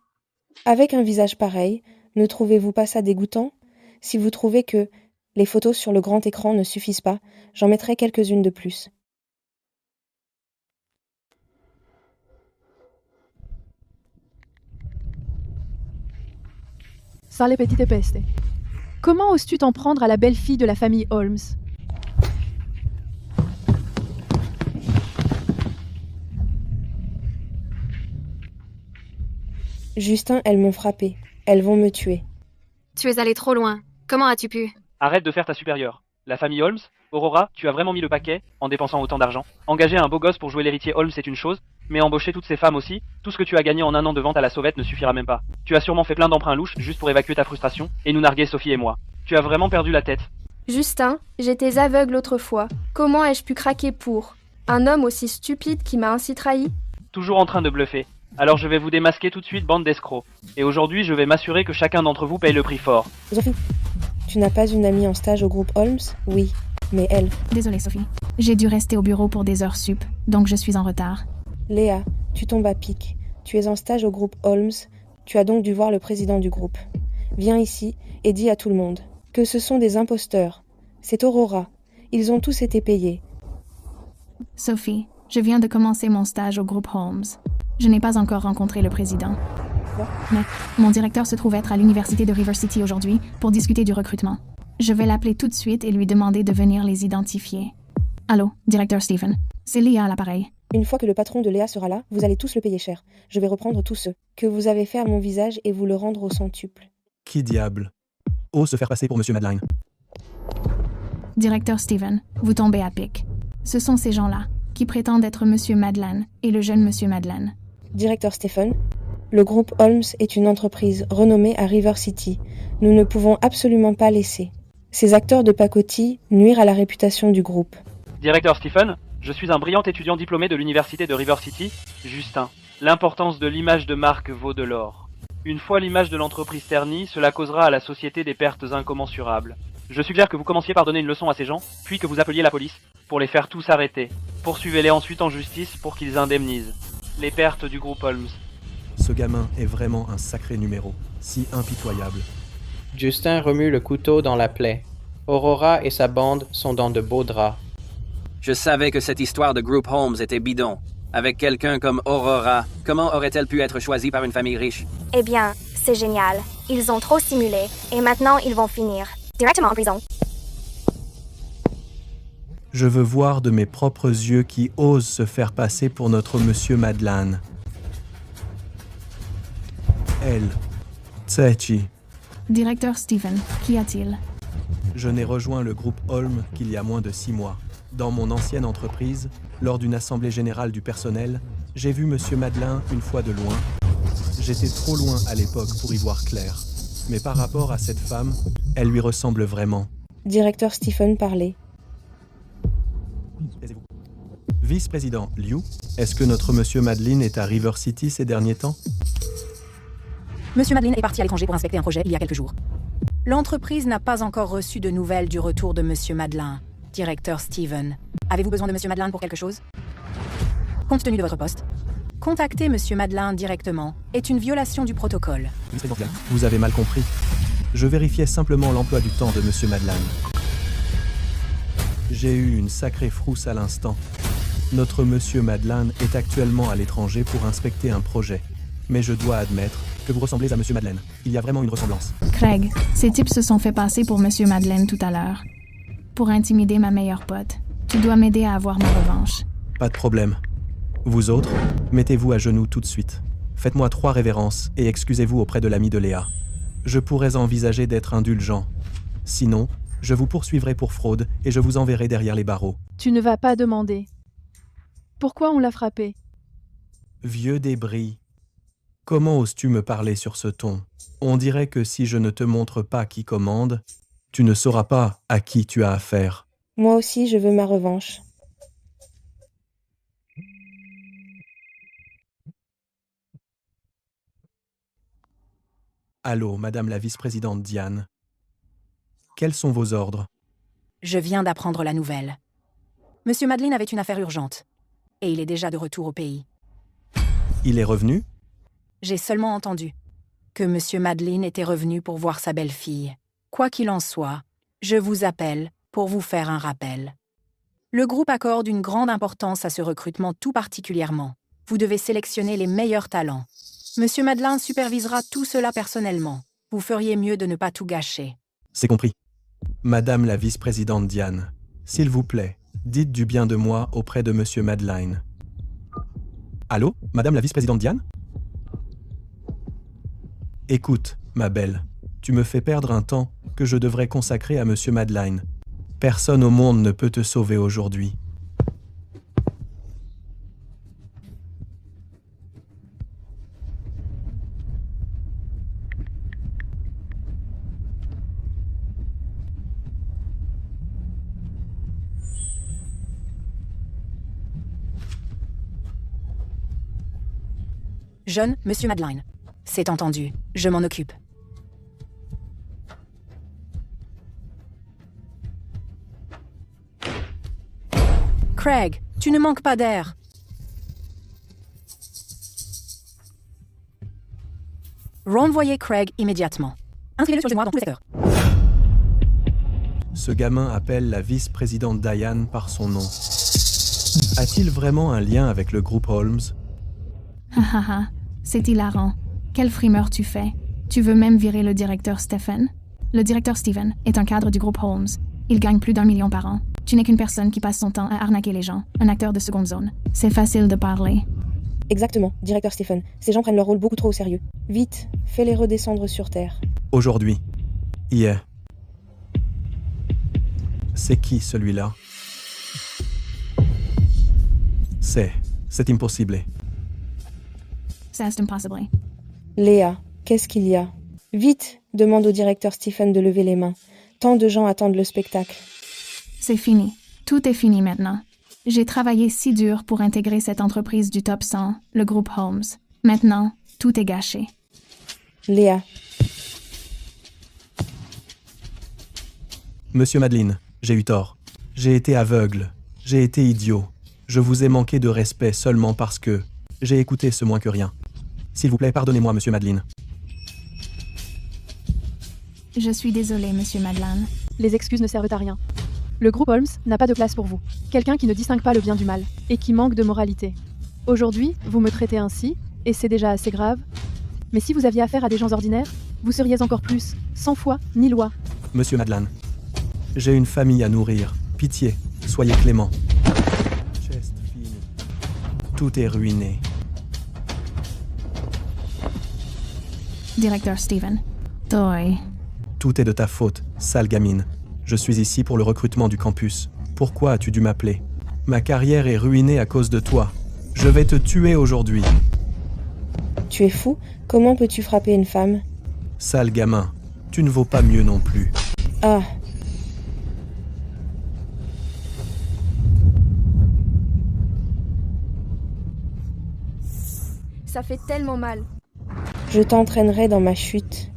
Avec un visage pareil, ne trouvez-vous pas ça dégoûtant? Si vous trouvez que les photos sur le grand écran ne suffisent pas, j'en mettrai quelques-unes de plus. Sale petite peste. Comment oses-tu t'en prendre à la belle-fille de la famille Holmes? Justin, elles m'ont frappé. Elles vont me tuer. Tu es allé trop loin. Comment as-tu pu? Arrête de faire ta supérieure. La famille Holmes, Aurora, tu as vraiment mis le paquet en dépensant autant d'argent. Engager un beau gosse pour jouer l'héritier Holmes c'est une chose, mais embaucher toutes ces femmes aussi, tout ce que tu as gagné en un an de vente à la sauvette ne suffira même pas. Tu as sûrement fait plein d'emprunts louches juste pour évacuer ta frustration et nous narguer Sophie et moi. Tu as vraiment perdu la tête. Justin, j'étais aveugle autrefois. Comment ai-je pu craquer pour un homme aussi stupide qui m'a ainsi trahi? Toujours en train de bluffer. Alors je vais vous démasquer tout de suite, bande d'escrocs. Et aujourd'hui, je vais m'assurer que chacun d'entre vous paye le prix fort. Sophie, tu n'as pas une amie en stage au groupe Holmes? Oui, mais elle. Désolée, Sophie. J'ai dû rester au bureau pour des heures sup, donc je suis en retard. Léa, tu tombes à pic. Tu es en stage au groupe Holmes. Tu as donc dû voir le président du groupe. Viens ici et dis à tout le monde que ce sont des imposteurs. C'est Aurora. Ils ont tous été payés. Sophie, je viens de commencer mon stage au groupe Holmes. Je n'ai pas encore rencontré le président. Mais mon directeur se trouve être à l'université de River City aujourd'hui pour discuter du recrutement. Je vais l'appeler tout de suite et lui demander de venir les identifier. Allô, directeur Stephen. C'est Léa à l'appareil. Une fois que le patron de Léa sera là, vous allez tous le payer cher. Je vais reprendre tous ceux que vous avez fait à mon visage et vous le rendre au centuple. Qui diable ose se faire passer pour Monsieur Madeleine? Directeur Stephen, vous tombez à pic. Ce sont ces gens-là qui prétendent être Monsieur Madeleine et le jeune Monsieur Madeleine. Directeur Stephen, le groupe Holmes est une entreprise renommée à River City. Nous ne pouvons absolument pas laisser ces acteurs de pacotille nuire à la réputation du groupe. Directeur Stephen, je suis un brillant étudiant diplômé de l'université de River City, Justin. L'importance de l'image de marque vaut de l'or. Une fois l'image de l'entreprise ternie, cela causera à la société des pertes incommensurables. Je suggère que vous commenciez par donner une leçon à ces gens, puis que vous appeliez la police, pour les faire tous arrêter. Poursuivez-les ensuite en justice pour qu'ils indemnisent les pertes du groupe Holmes. Ce gamin est vraiment un sacré numéro, si impitoyable. Justin remue le couteau dans la plaie. Aurora et sa bande sont dans de beaux draps. Je savais que cette histoire de groupe Holmes était bidon. Avec quelqu'un comme Aurora, comment aurait-elle pu être choisie par une famille riche? Eh bien, c'est génial. Ils ont trop simulé, et maintenant ils vont finir directement en prison. Je veux voir de mes propres yeux qui osent se faire passer pour notre Monsieur Madeleine. Elle, Tsechi. Directeur Stephen, qu'y a-t-il? Je n'ai rejoint le groupe Holmes qu'il y a moins de 6 mois. Dans mon ancienne entreprise, lors d'une assemblée générale du personnel, j'ai vu Monsieur Madeleine une fois de loin. J'étais trop loin à l'époque pour y voir clair. Mais par rapport à cette femme, elle lui ressemble vraiment. Directeur Stephen parlait. Vice-président Liu, est-ce que notre Monsieur Madeleine est à River City ces derniers temps? Monsieur Madeleine est parti à l'étranger pour inspecter un projet il y a quelques jours. L'entreprise n'a pas encore reçu de nouvelles du retour de Monsieur Madeleine. Directeur Stephen, avez-vous besoin de Monsieur Madeleine pour quelque chose? Compte tenu de votre poste, contacter Monsieur Madeleine directement est une violation du protocole. Vous avez mal compris. Je vérifiais simplement l'emploi du temps de Monsieur Madeleine. J'ai eu une sacrée frousse à l'instant. Notre Monsieur Madeleine est actuellement à l'étranger pour inspecter un projet. Mais je dois admettre que vous ressemblez à Monsieur Madeleine. Il y a vraiment une ressemblance. Craig, ces types se sont fait passer pour Monsieur Madeleine tout à l'heure. Pour intimider ma meilleure pote. Tu dois m'aider à avoir ma revanche. Pas de problème. Vous autres, mettez-vous à genoux tout de suite. Faites-moi 3 révérences et excusez-vous auprès de l'ami de Léa. Je pourrais envisager d'être indulgent. Sinon, je vous poursuivrai pour fraude et je vous enverrai derrière les barreaux. Tu ne vas pas demander. Pourquoi on l'a frappé? Vieux débris. Comment oses-tu me parler sur ce ton? On dirait que si je ne te montre pas qui commande, tu ne sauras pas à qui tu as affaire. Moi aussi, je veux ma revanche. Allô, Madame la vice-présidente Diane. Quels sont vos ordres? Je viens d'apprendre la nouvelle. Monsieur Madeleine avait une affaire urgente. Et il est déjà de retour au pays. Il est revenu? J'ai seulement entendu que Monsieur Madeleine était revenu pour voir sa belle-fille. Quoi qu'il en soit, je vous appelle pour vous faire un rappel. Le groupe accorde une grande importance à ce recrutement tout particulièrement. Vous devez sélectionner les meilleurs talents. Monsieur Madeleine supervisera tout cela personnellement. Vous feriez mieux de ne pas tout gâcher. C'est compris. Madame la vice-présidente Diane, s'il vous plaît, dites du bien de moi auprès de Monsieur Madeleine. Allô, Madame la vice-présidente Diane? Écoute, ma belle, tu me fais perdre un temps que je devrais consacrer à Monsieur Madeleine. Personne au monde ne peut te sauver aujourd'hui. Jeune Monsieur Madeleine. C'est entendu. Je m'en occupe. Craig, tu ne manques pas d'air. Renvoyez Craig immédiatement. Inscrivez-le sur le mémoire dans tous les secteurs. Ce gamin appelle la vice-présidente Diane par son nom. A-t-il vraiment un lien avec le groupe Holmes? C'est hilarant. Quelle frimeur tu fais. Tu veux même virer le directeur Stephen? Le directeur Steven est un cadre du groupe Holmes. Il gagne plus d'1 million par an. Tu n'es qu'une personne qui passe son temps à arnaquer les gens, un acteur de seconde zone. C'est facile de parler. Exactement, directeur Stephen. Ces gens prennent leur rôle beaucoup trop au sérieux. Vite, fais-les redescendre sur Terre. Aujourd'hui. Hier. C'est qui celui-là? C'est impossible. C'est impossible. Léa, qu'est-ce qu'il y a? Vite, demande au directeur Stephen de lever les mains. Tant de gens attendent le spectacle. C'est fini. Tout est fini maintenant. J'ai travaillé si dur pour intégrer cette entreprise du top 100, le groupe Holmes. Maintenant, tout est gâché. Léa. Monsieur Madeleine, j'ai eu tort. J'ai été aveugle. J'ai été idiot. Je vous ai manqué de respect seulement parce que j'ai écouté ce moins que rien. S'il vous plaît, pardonnez-moi, monsieur Madeleine. Je suis désolée, monsieur Madeleine. Les excuses ne servent à rien. Le groupe Holmes n'a pas de place pour vous. Quelqu'un qui ne distingue pas le bien du mal et qui manque de moralité. Aujourd'hui, vous me traitez ainsi, et c'est déjà assez grave. Mais si vous aviez affaire à des gens ordinaires, vous seriez encore plus, sans foi ni loi. Monsieur Madeleine, j'ai une famille à nourrir. Pitié, soyez clément. Chest fini. Tout est ruiné. Directeur Steven. Toy. Tout est de ta faute, sale gamine. Je suis ici pour le recrutement du campus. Pourquoi as-tu dû m'appeler? Ma carrière est ruinée à cause de toi. Je vais te tuer aujourd'hui. Tu es fou? Comment peux-tu frapper une femme? Sale gamin, tu ne vaux pas mieux non plus. Ah. Ça fait tellement mal. Je t'entraînerai dans ma chute.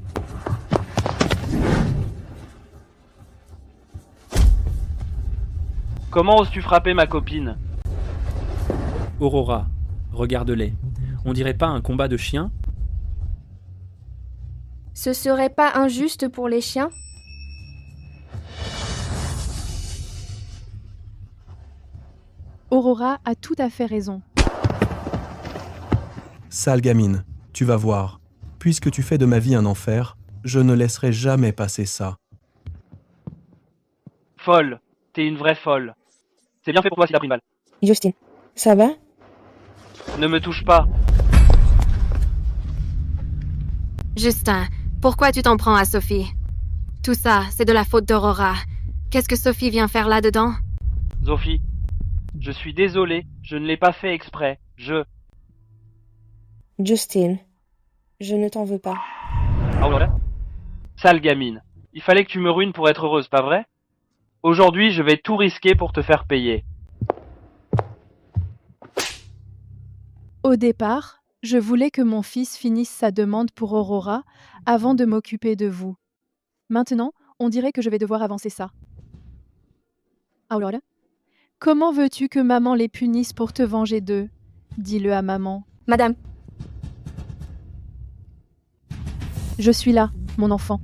Comment oses-tu frapper ma copine? Aurora, regarde-les. On dirait pas un combat de chiens? Ce serait pas injuste pour les chiens? Aurora a tout à fait raison. Sale gamine, tu vas voir. Puisque tu fais de ma vie un enfer, je ne laisserai jamais passer ça. Folle. T'es une vraie folle. C'est bien fait pour toi si t'as pris une balle. Justin, ça va? Ne me touche pas. Justin, pourquoi tu t'en prends à Sophie? Tout ça, c'est de la faute d'Aurora. Qu'est-ce que Sophie vient faire là-dedans? Sophie, je suis désolé, je ne l'ai pas fait exprès. Justin, je ne t'en veux pas. Ah ouais? Sale gamine. Il fallait que tu me ruines pour être heureuse, pas vrai? Aujourd'hui, je vais tout risquer pour te faire payer. Au départ, je voulais que mon fils finisse sa demande pour Aurora avant de m'occuper de vous. Maintenant, on dirait que je vais devoir avancer ça. Aurora, comment veux-tu que maman les punisse pour te venger d'eux? Dis-le à maman. Madame. Je suis là, mon enfant.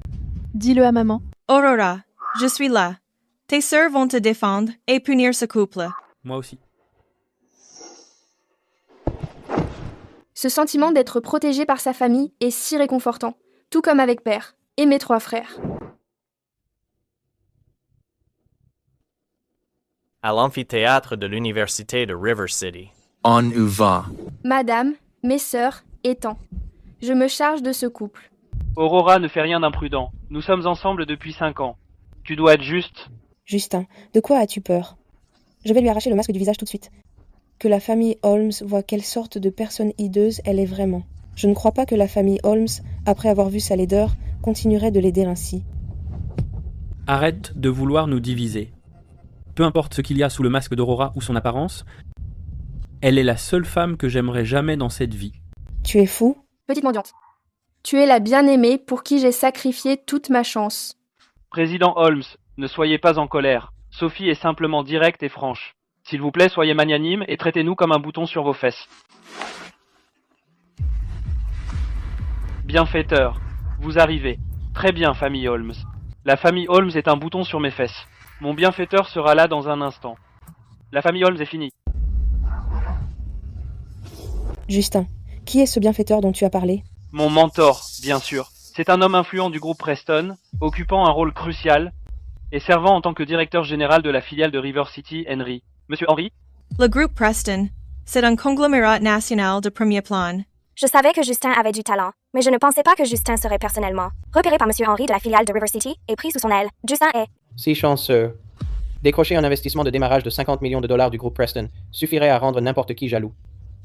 Dis-le à maman. Aurora, je suis là. Tes sœurs vont te défendre et punir ce couple. Moi aussi. Ce sentiment d'être protégé par sa famille est si réconfortant, tout comme avec père et mes 3 frères. À l'amphithéâtre de l'université de River City. On y va. Madame, mes sœurs et tant. Je me charge de ce couple. Aurora ne fait rien d'imprudent. Nous sommes ensemble depuis 5 ans. Tu dois être juste. Justin, de quoi as-tu peur? Je vais lui arracher le masque du visage tout de suite. Que la famille Holmes voit quelle sorte de personne hideuse elle est vraiment. Je ne crois pas que la famille Holmes, après avoir vu sa laideur, continuerait de l'aider ainsi. Arrête de vouloir nous diviser. Peu importe ce qu'il y a sous le masque d'Aurora ou son apparence, elle est la seule femme que j'aimerais jamais dans cette vie. Tu es fou? Petite mendiante. Tu es la bien-aimée pour qui j'ai sacrifié toute ma chance. Président Holmes, ne soyez pas en colère. Sophie est simplement directe et franche. S'il vous plaît, soyez magnanime et traitez-nous comme un bouton sur vos fesses. Bienfaiteur, vous arrivez. Très bien, famille Holmes. La famille Holmes est un bouton sur mes fesses. Mon bienfaiteur sera là dans un instant. La famille Holmes est finie. Justin, qui est ce bienfaiteur dont tu as parlé? Mon mentor, bien sûr. C'est un homme influent du groupe Preston, occupant un rôle crucial et servant en tant que directeur général de la filiale de River City, Henry. Monsieur Henry? Le groupe Preston, c'est un conglomérat national de premier plan. Je savais que Justin avait du talent, mais je ne pensais pas que Justin serait personnellement repéré par Monsieur Henry de la filiale de River City et pris sous son aile. Justin est... Si chanceux. Décrocher un investissement de démarrage de 50 millions de dollars du groupe Preston suffirait à rendre n'importe qui jaloux.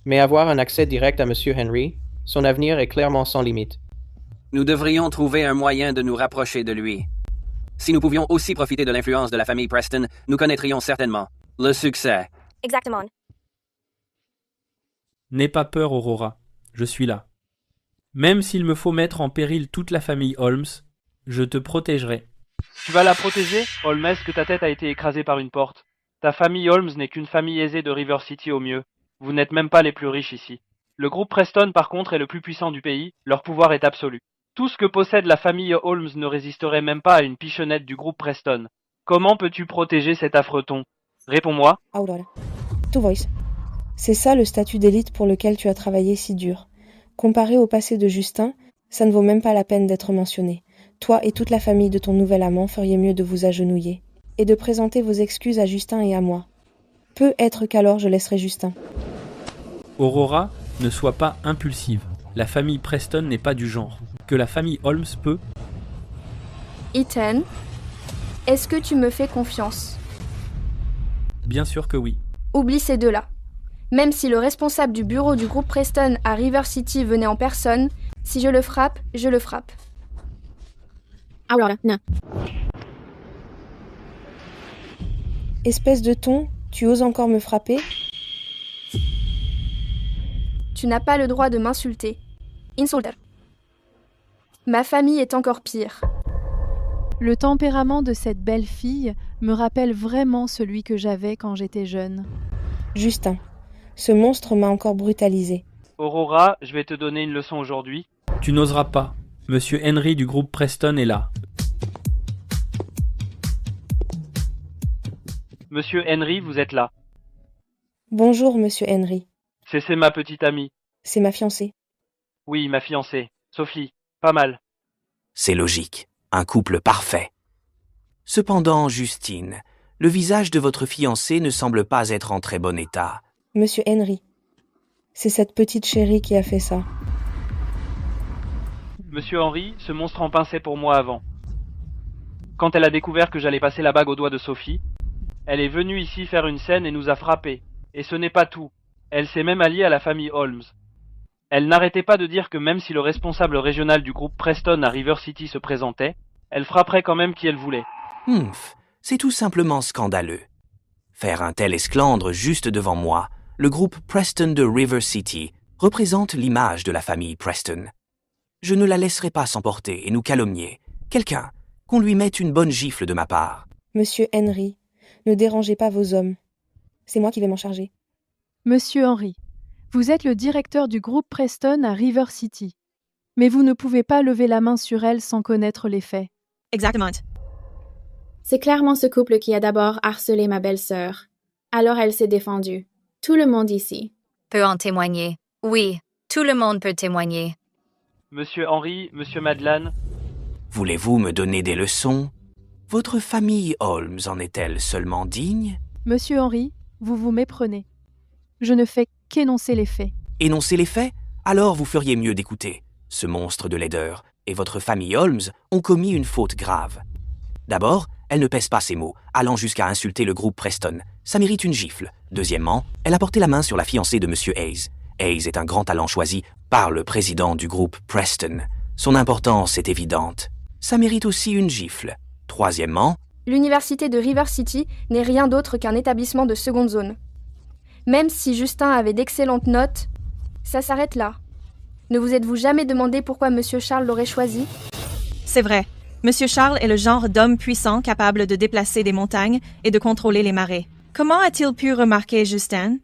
Mais avoir un accès direct à Monsieur Henry, son avenir est clairement sans limite. Nous devrions trouver un moyen de nous rapprocher de lui. Si nous pouvions aussi profiter de l'influence de la famille Preston, nous connaîtrions certainement le succès. Exactement. N'aie pas peur, Aurora. Je suis là. Même s'il me faut mettre en péril toute la famille Holmes, je te protégerai. Tu vas la protéger, Holmes, que ta tête a été écrasée par une porte. Ta famille Holmes n'est qu'une famille aisée de River City au mieux. Vous n'êtes même pas les plus riches ici. Le groupe Preston, par contre, est le plus puissant du pays. Leur pouvoir est absolu. Tout ce que possède la famille Holmes ne résisterait même pas à une pichonnette du groupe Preston. Comment peux-tu protéger cet affreux ton? Réponds-moi. Aurora. Tu vois. C'est ça le statut d'élite pour lequel tu as travaillé si dur. Comparé au passé de Justin, ça ne vaut même pas la peine d'être mentionné. Toi et toute la famille de ton nouvel amant feriez mieux de vous agenouiller et de présenter vos excuses à Justin et à moi. Peut être qu'alors je laisserai Justin. Aurora, ne sois pas impulsive. La famille Preston n'est pas du genre. Que la famille Holmes peut... Ethan, est-ce que tu me fais confiance? Bien sûr que oui. Oublie ces deux-là. Même si le responsable du bureau du groupe Preston à River City venait en personne, si je le frappe, je le frappe. Aurora, non. Espèce de ton, tu oses encore me frapper? Tu n'as pas le droit de m'insulter. Insulter. Ma famille est encore pire. Le tempérament de cette belle fille me rappelle vraiment celui que j'avais quand j'étais jeune. Justin, ce monstre m'a encore brutalisé. Aurora, je vais te donner une leçon aujourd'hui. Tu n'oseras pas. Monsieur Henry du groupe Preston est là. Monsieur Henry, vous êtes là. Bonjour, Monsieur Henry. C'est ma petite amie. C'est ma fiancée. Oui, ma fiancée. Sophie. Pas mal. C'est logique. Un couple parfait. Cependant, Justine, le visage de votre fiancé ne semble pas être en très bon état. Monsieur Henry, c'est cette petite chérie qui a fait ça. Monsieur Henry, ce monstre en pinçait pour moi avant. Quand elle a découvert que j'allais passer la bague au doigt de Sophie, elle est venue ici faire une scène et nous a frappés. Et ce n'est pas tout. Elle s'est même alliée à la famille Holmes. Elle n'arrêtait pas de dire que même si le responsable régional du groupe Preston à River City se présentait, elle frapperait quand même qui elle voulait. C'est tout simplement scandaleux. Faire un tel esclandre juste devant moi, le groupe Preston de River City représente l'image de la famille Preston. Je ne la laisserai pas s'emporter et nous calomnier. Quelqu'un, qu'on lui mette une bonne gifle de ma part. Monsieur Henry, ne dérangez pas vos hommes. C'est moi qui vais m'en charger. Monsieur Henry, vous êtes le directeur du groupe Preston à River City. Mais vous ne pouvez pas lever la main sur elle sans connaître les faits. Exactement. C'est clairement ce couple qui a d'abord harcelé ma belle-sœur. Alors elle s'est défendue. Tout le monde ici peut en témoigner. Oui, tout le monde peut témoigner. Monsieur Henry, Monsieur Madeleine. Voulez-vous me donner des leçons? Votre famille Holmes en est-elle seulement digne? Monsieur Henry, vous vous méprenez. Je ne fais qu'énoncer les faits. Énoncer les faits? Alors vous feriez mieux d'écouter. Ce monstre de laideur et votre famille Holmes ont commis une faute grave. D'abord, elle ne pèse pas ses mots, allant jusqu'à insulter le groupe Preston. Ça mérite une gifle. Deuxièmement, elle a porté la main sur la fiancée de Monsieur Hayes. Hayes est un grand talent choisi par le président du groupe Preston. Son importance est évidente. Ça mérite aussi une gifle. Troisièmement, l'université de River City n'est rien d'autre qu'un établissement de seconde zone. Même si Justin avait d'excellentes notes, ça s'arrête là. Ne vous êtes-vous jamais demandé pourquoi Monsieur Charles l'aurait choisi? C'est vrai. Monsieur Charles est le genre d'homme puissant capable de déplacer des montagnes et de contrôler les marées. Comment a-t-il pu remarquer Justin?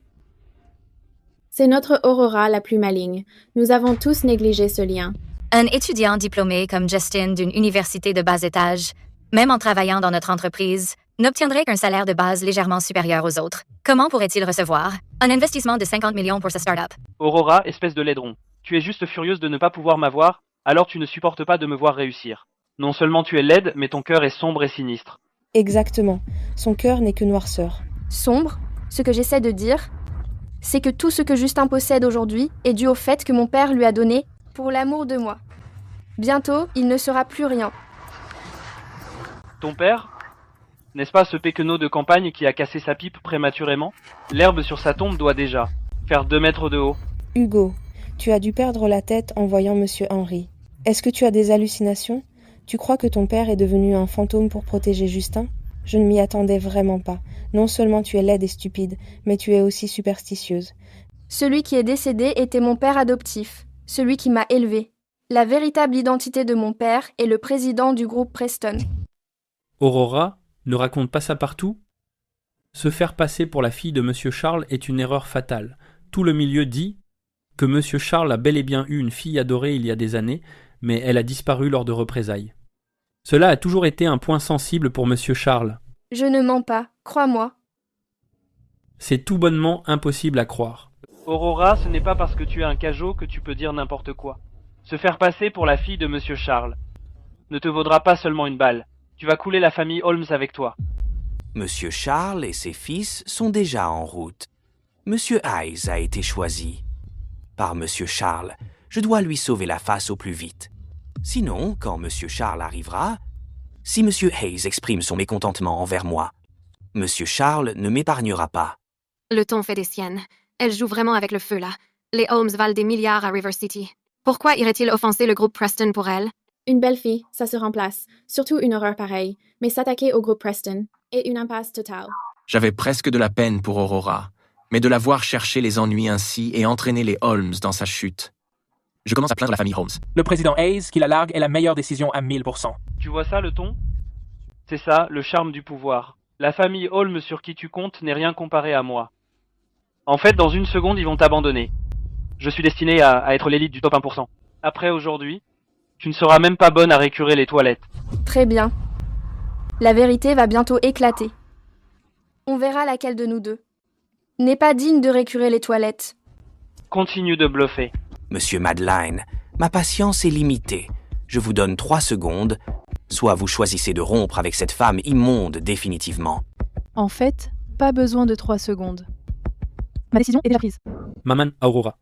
C'est notre Aurora la plus maligne. Nous avons tous négligé ce lien. Un étudiant diplômé comme Justin d'une université de bas étage, même en travaillant dans notre entreprise, n'obtiendrait qu'un salaire de base légèrement supérieur aux autres. Comment pourrait-il recevoir un investissement de 50 millions pour sa start-up? Aurora, espèce de laidron. Tu es juste furieuse de ne pas pouvoir m'avoir? Alors tu ne supportes pas de me voir réussir. Non seulement tu es laide, mais ton cœur est sombre et sinistre. Exactement. Son cœur n'est que noirceur. Sombre, ce que j'essaie de dire, c'est que tout ce que Justin possède aujourd'hui est dû au fait que mon père lui a donné pour l'amour de moi. Bientôt, il ne sera plus rien. Ton père? N'est-ce pas ce péquenot de campagne qui a cassé sa pipe prématurément? L'herbe sur sa tombe doit déjà faire 2 mètres de haut. Hugo, tu as dû perdre la tête en voyant Monsieur Henry. Est-ce que tu as des hallucinations? Tu crois que ton père est devenu un fantôme pour protéger Justin? Je ne m'y attendais vraiment pas. Non seulement tu es laide et stupide, mais tu es aussi superstitieuse. Celui qui est décédé était mon père adoptif, celui qui m'a élevée. La véritable identité de mon père est le président du groupe Preston. Aurora, ne raconte pas ça partout. Se faire passer pour la fille de Monsieur Charles est une erreur fatale. Tout le milieu dit que Monsieur Charles a bel et bien eu une fille adorée il y a des années, mais elle a disparu lors de représailles. Cela a toujours été un point sensible pour Monsieur Charles. Je ne mens pas, crois-moi. C'est tout bonnement impossible à croire. Aurora, ce n'est pas parce que tu es un cajot que tu peux dire n'importe quoi. Se faire passer pour la fille de Monsieur Charles ne te vaudra pas seulement une balle. Tu vas couler la famille Holmes avec toi. Monsieur Charles et ses fils sont déjà en route. Monsieur Hayes a été choisi. Par Monsieur Charles, je dois lui sauver la face au plus vite. Sinon, quand Monsieur Charles arrivera, si Monsieur Hayes exprime son mécontentement envers moi, Monsieur Charles ne m'épargnera pas. Le ton fait des siennes. Elle joue vraiment avec le feu, là. Les Holmes valent des milliards à River City. Pourquoi irait-il offenser le groupe Preston pour elle? Une belle fille, ça se remplace. Surtout une horreur pareille. Mais s'attaquer au groupe Preston est une impasse totale. J'avais presque de la peine pour Aurora, mais de la voir chercher les ennuis ainsi et entraîner les Holmes dans sa chute. Je commence à plaindre la famille Holmes. Le président Hayes qui la largue est la meilleure décision à 1000%. Tu vois ça, le ton? C'est ça, le charme du pouvoir. La famille Holmes sur qui tu comptes n'est rien comparé à moi. En fait, dans une seconde, ils vont t'abandonner. Je suis destiné à être l'élite du top 1%. Après aujourd'hui, tu ne seras même pas bonne à récurer les toilettes. Très bien. La vérité va bientôt éclater. On verra laquelle de nous deux n'est pas digne de récurer les toilettes. Continue de bluffer. Monsieur Madeleine, ma patience est limitée. Je vous donne 3 secondes. Soit vous choisissez de rompre avec cette femme immonde définitivement. En fait, pas besoin de 3 secondes. Ma décision est déjà prise. Maman Aurora.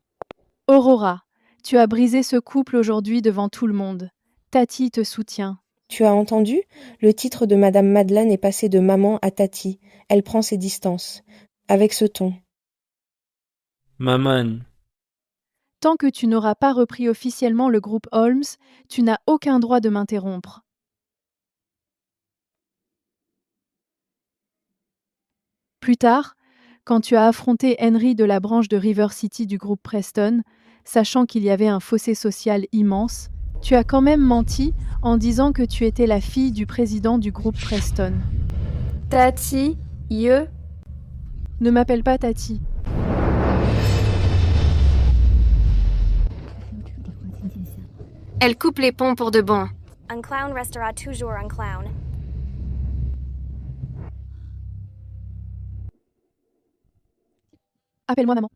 Aurora, tu as brisé ce couple aujourd'hui devant tout le monde. Tati te soutient. Tu as entendu? Le titre de Madame Madeleine est passé de maman à Tati. Elle prend ses distances. Avec ce ton. Maman. Tant que tu n'auras pas repris officiellement le groupe Holmes, tu n'as aucun droit de m'interrompre. Plus tard, quand tu as affronté Henry de la branche de River City du groupe Preston, sachant qu'il y avait un fossé social immense, tu as quand même menti en disant que tu étais la fille du président du groupe Preston. Tati, Ne m'appelle pas Tati. Elle coupe les ponts pour de bon. Un clown restera toujours un clown. Appelle-moi maman.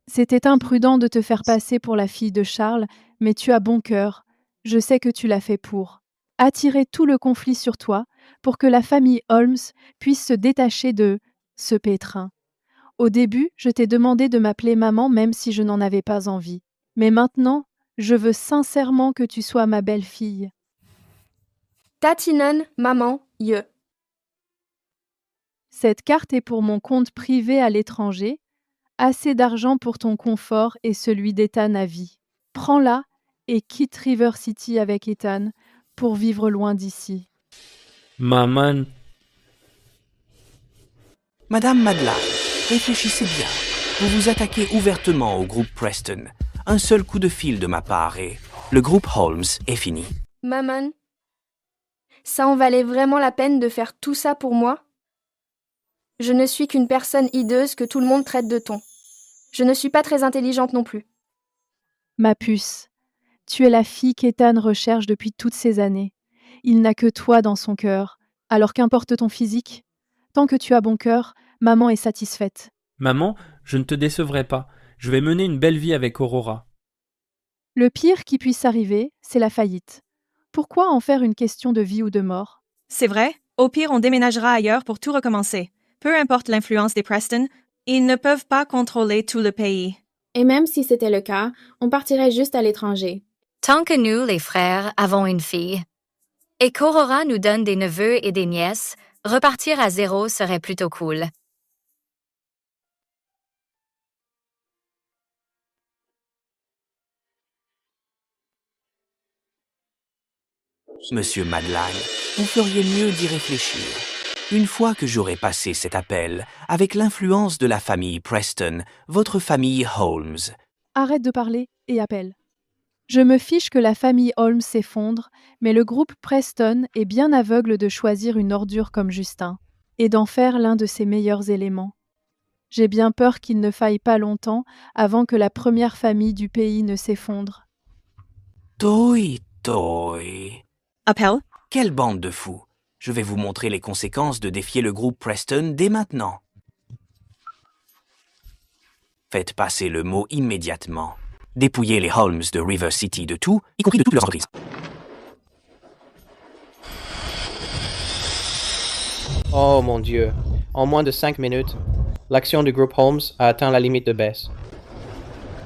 C'était imprudent de te faire passer pour la fille de Charles, mais tu as bon cœur. Je sais que tu l'as fait pour attirer tout le conflit sur toi, pour que la famille Holmes puisse se détacher de ce pétrin. Au début, je t'ai demandé de m'appeler maman même si je n'en avais pas envie. Mais maintenant, je veux sincèrement que tu sois ma belle-fille. Tatinon, maman, Cette carte est pour mon compte privé à l'étranger. Assez d'argent pour ton confort et celui d'Ethan à vie. Prends-la et quitte River City avec Ethan pour vivre loin d'ici. Maman. Madame Madeleine, réfléchissez bien. Vous vous attaquez ouvertement au groupe Preston. Un seul coup de fil de ma part et le groupe Holmes est fini. Maman, ça en valait vraiment la peine de faire tout ça pour moi? Je ne suis qu'une personne hideuse que tout le monde traite de ton. Je ne suis pas très intelligente non plus. Ma puce, tu es la fille qu'Ethan recherche depuis toutes ces années. Il n'a que toi dans son cœur, alors qu'importe ton physique. Tant que tu as bon cœur, maman est satisfaite. Maman, je ne te décevrai pas. Je vais mener une belle vie avec Aurora. Le pire qui puisse arriver, c'est la faillite. Pourquoi en faire une question de vie ou de mort? C'est vrai, au pire on déménagera ailleurs pour tout recommencer. Peu importe l'influence des Preston, ils ne peuvent pas contrôler tout le pays. Et même si c'était le cas, on partirait juste à l'étranger. Tant que nous, les frères, avons une fille, et qu'Aurora nous donne des neveux et des nièces, repartir à zéro serait plutôt cool. Monsieur Madeleine, vous feriez mieux d'y réfléchir. Une fois que j'aurai passé cet appel, avec l'influence de la famille Preston, votre famille Holmes. Arrête de parler et appelle. Je me fiche que la famille Holmes s'effondre, mais le groupe Preston est bien aveugle de choisir une ordure comme Justin, et d'en faire l'un de ses meilleurs éléments. J'ai bien peur qu'il ne faille pas longtemps avant que la première famille du pays ne s'effondre. Toi. Appel? Quelle bande de fous! Je vais vous montrer les conséquences de défier le groupe Preston dès maintenant. Faites passer le mot immédiatement. Dépouillez les Holmes de River City de tout, y compris de toutes leurs entreprises. Oh mon Dieu. En moins de 5 minutes, l'action du groupe Holmes a atteint la limite de baisse.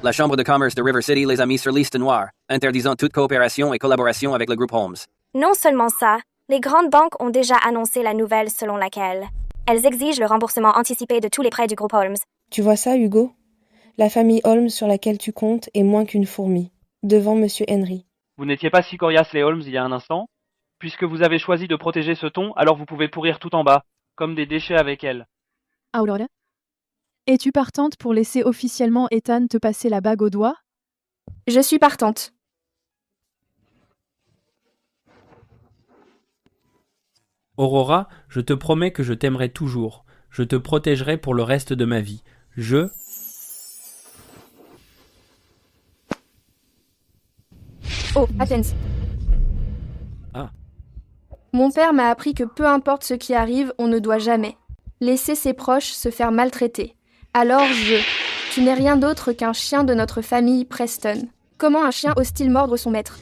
La Chambre de commerce de River City les a mis sur liste noire, interdisant toute coopération et collaboration avec le groupe Holmes. Non seulement ça, les grandes banques ont déjà annoncé la nouvelle selon laquelle elles exigent le remboursement anticipé de tous les prêts du groupe Holmes. Tu vois ça, Hugo? La famille Holmes sur laquelle tu comptes est moins qu'une fourmi, devant Monsieur Henry. Vous n'étiez pas si coriace les Holmes il y a un instant? Puisque vous avez choisi de protéger ce ton, alors vous pouvez pourrir tout en bas, comme des déchets avec elle. Aurora? Es-tu partante pour laisser officiellement Ethan te passer la bague au doigt? Je suis partante. Aurora, je te promets que je t'aimerai toujours. Je te protégerai pour le reste de ma vie. Oh, Athens. Ah. Mon père m'a appris que peu importe ce qui arrive, on ne doit jamais laisser ses proches se faire maltraiter. Alors tu n'es rien d'autre qu'un chien de notre famille Preston. Comment un chien ose-t-il mordre son maître?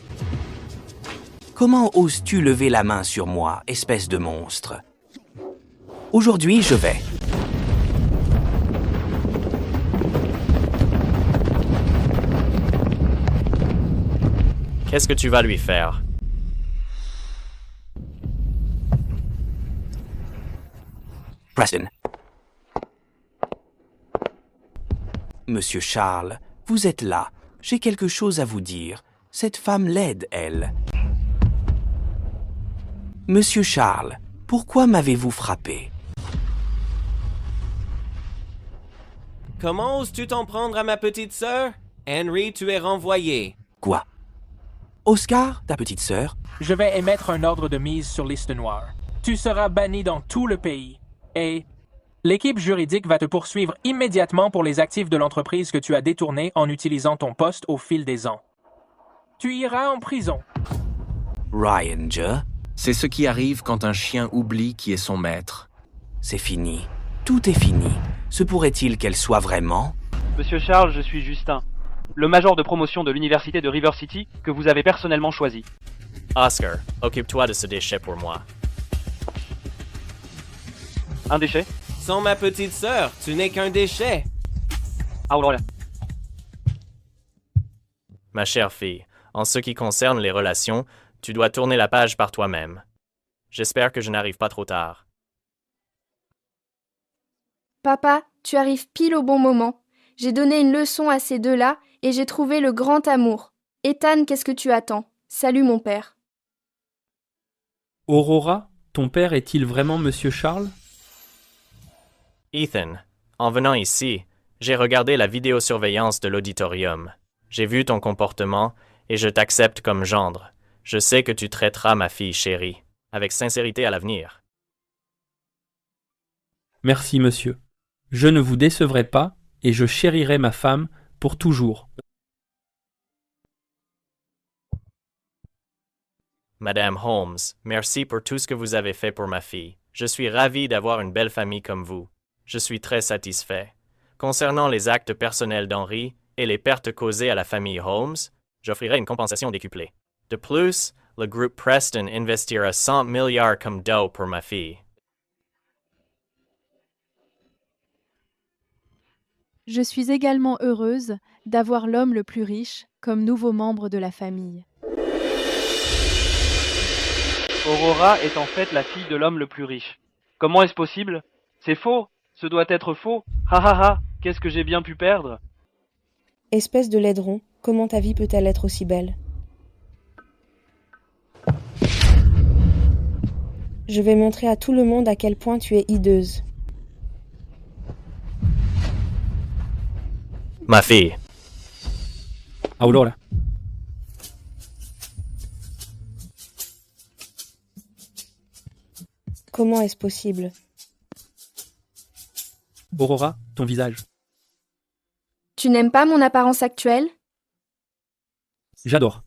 Comment oses-tu lever la main sur moi, espèce de monstre? Aujourd'hui, je vais. Qu'est-ce que tu vas lui faire? Preston. Monsieur Charles, vous êtes là. J'ai quelque chose à vous dire. Cette femme laide, elle. Monsieur Charles, pourquoi m'avez-vous frappé? Comment oses-tu t'en prendre à ma petite sœur? Henry, tu es renvoyé. Quoi? Oscar, ta petite sœur? Je vais émettre un ordre de mise sur liste noire. Tu seras banni dans tout le pays. Et l'équipe juridique va te poursuivre immédiatement pour les actifs de l'entreprise que tu as détournés en utilisant ton poste au fil des ans. Tu iras en prison. Ryan, C'est ce qui arrive quand un chien oublie qui est son maître. C'est fini. Tout est fini. Se pourrait-il qu'elle soit vraiment? Monsieur Charles, je suis Justin, le major de promotion de l'université de River City que vous avez personnellement choisi. Oscar, occupe-toi de ce déchet pour moi. Un déchet? Sans ma petite sœur, tu n'es qu'un déchet. Aurora. Ma chère fille, en ce qui concerne les relations, tu dois tourner la page par toi-même. J'espère que je n'arrive pas trop tard. Papa, tu arrives pile au bon moment. J'ai donné une leçon à ces deux-là et j'ai trouvé le grand amour. Ethan, qu'est-ce que tu attends? Salut mon père. Aurora, ton père est-il vraiment Monsieur Charles? Ethan, en venant ici, j'ai regardé la vidéosurveillance de l'auditorium. J'ai vu ton comportement et je t'accepte comme gendre. Je sais que tu traiteras ma fille chérie, avec sincérité à l'avenir. Merci, monsieur. Je ne vous décevrai pas et je chérirai ma femme pour toujours. Madame Holmes, merci pour tout ce que vous avez fait pour ma fille. Je suis ravi d'avoir une belle famille comme vous. Je suis très satisfait. Concernant les actes personnels d'Henry et les pertes causées à la famille Holmes, j'offrirai une compensation décuplée. De plus, le groupe Preston investira 100 milliards comme dot pour ma fille. Je suis également heureuse d'avoir l'homme le plus riche comme nouveau membre de la famille. Aurora est en fait la fille de l'homme le plus riche. Comment est-ce possible? C'est faux. Ce doit être faux. Ha ha ha. Qu'est-ce que j'ai bien pu perdre? Espèce de laideron, comment ta vie peut-elle être aussi belle? Je vais montrer à tout le monde à quel point tu es hideuse. Ma fille. Aurora. Comment est-ce possible? Aurora, ton visage. Tu n'aimes pas mon apparence actuelle? J'adore.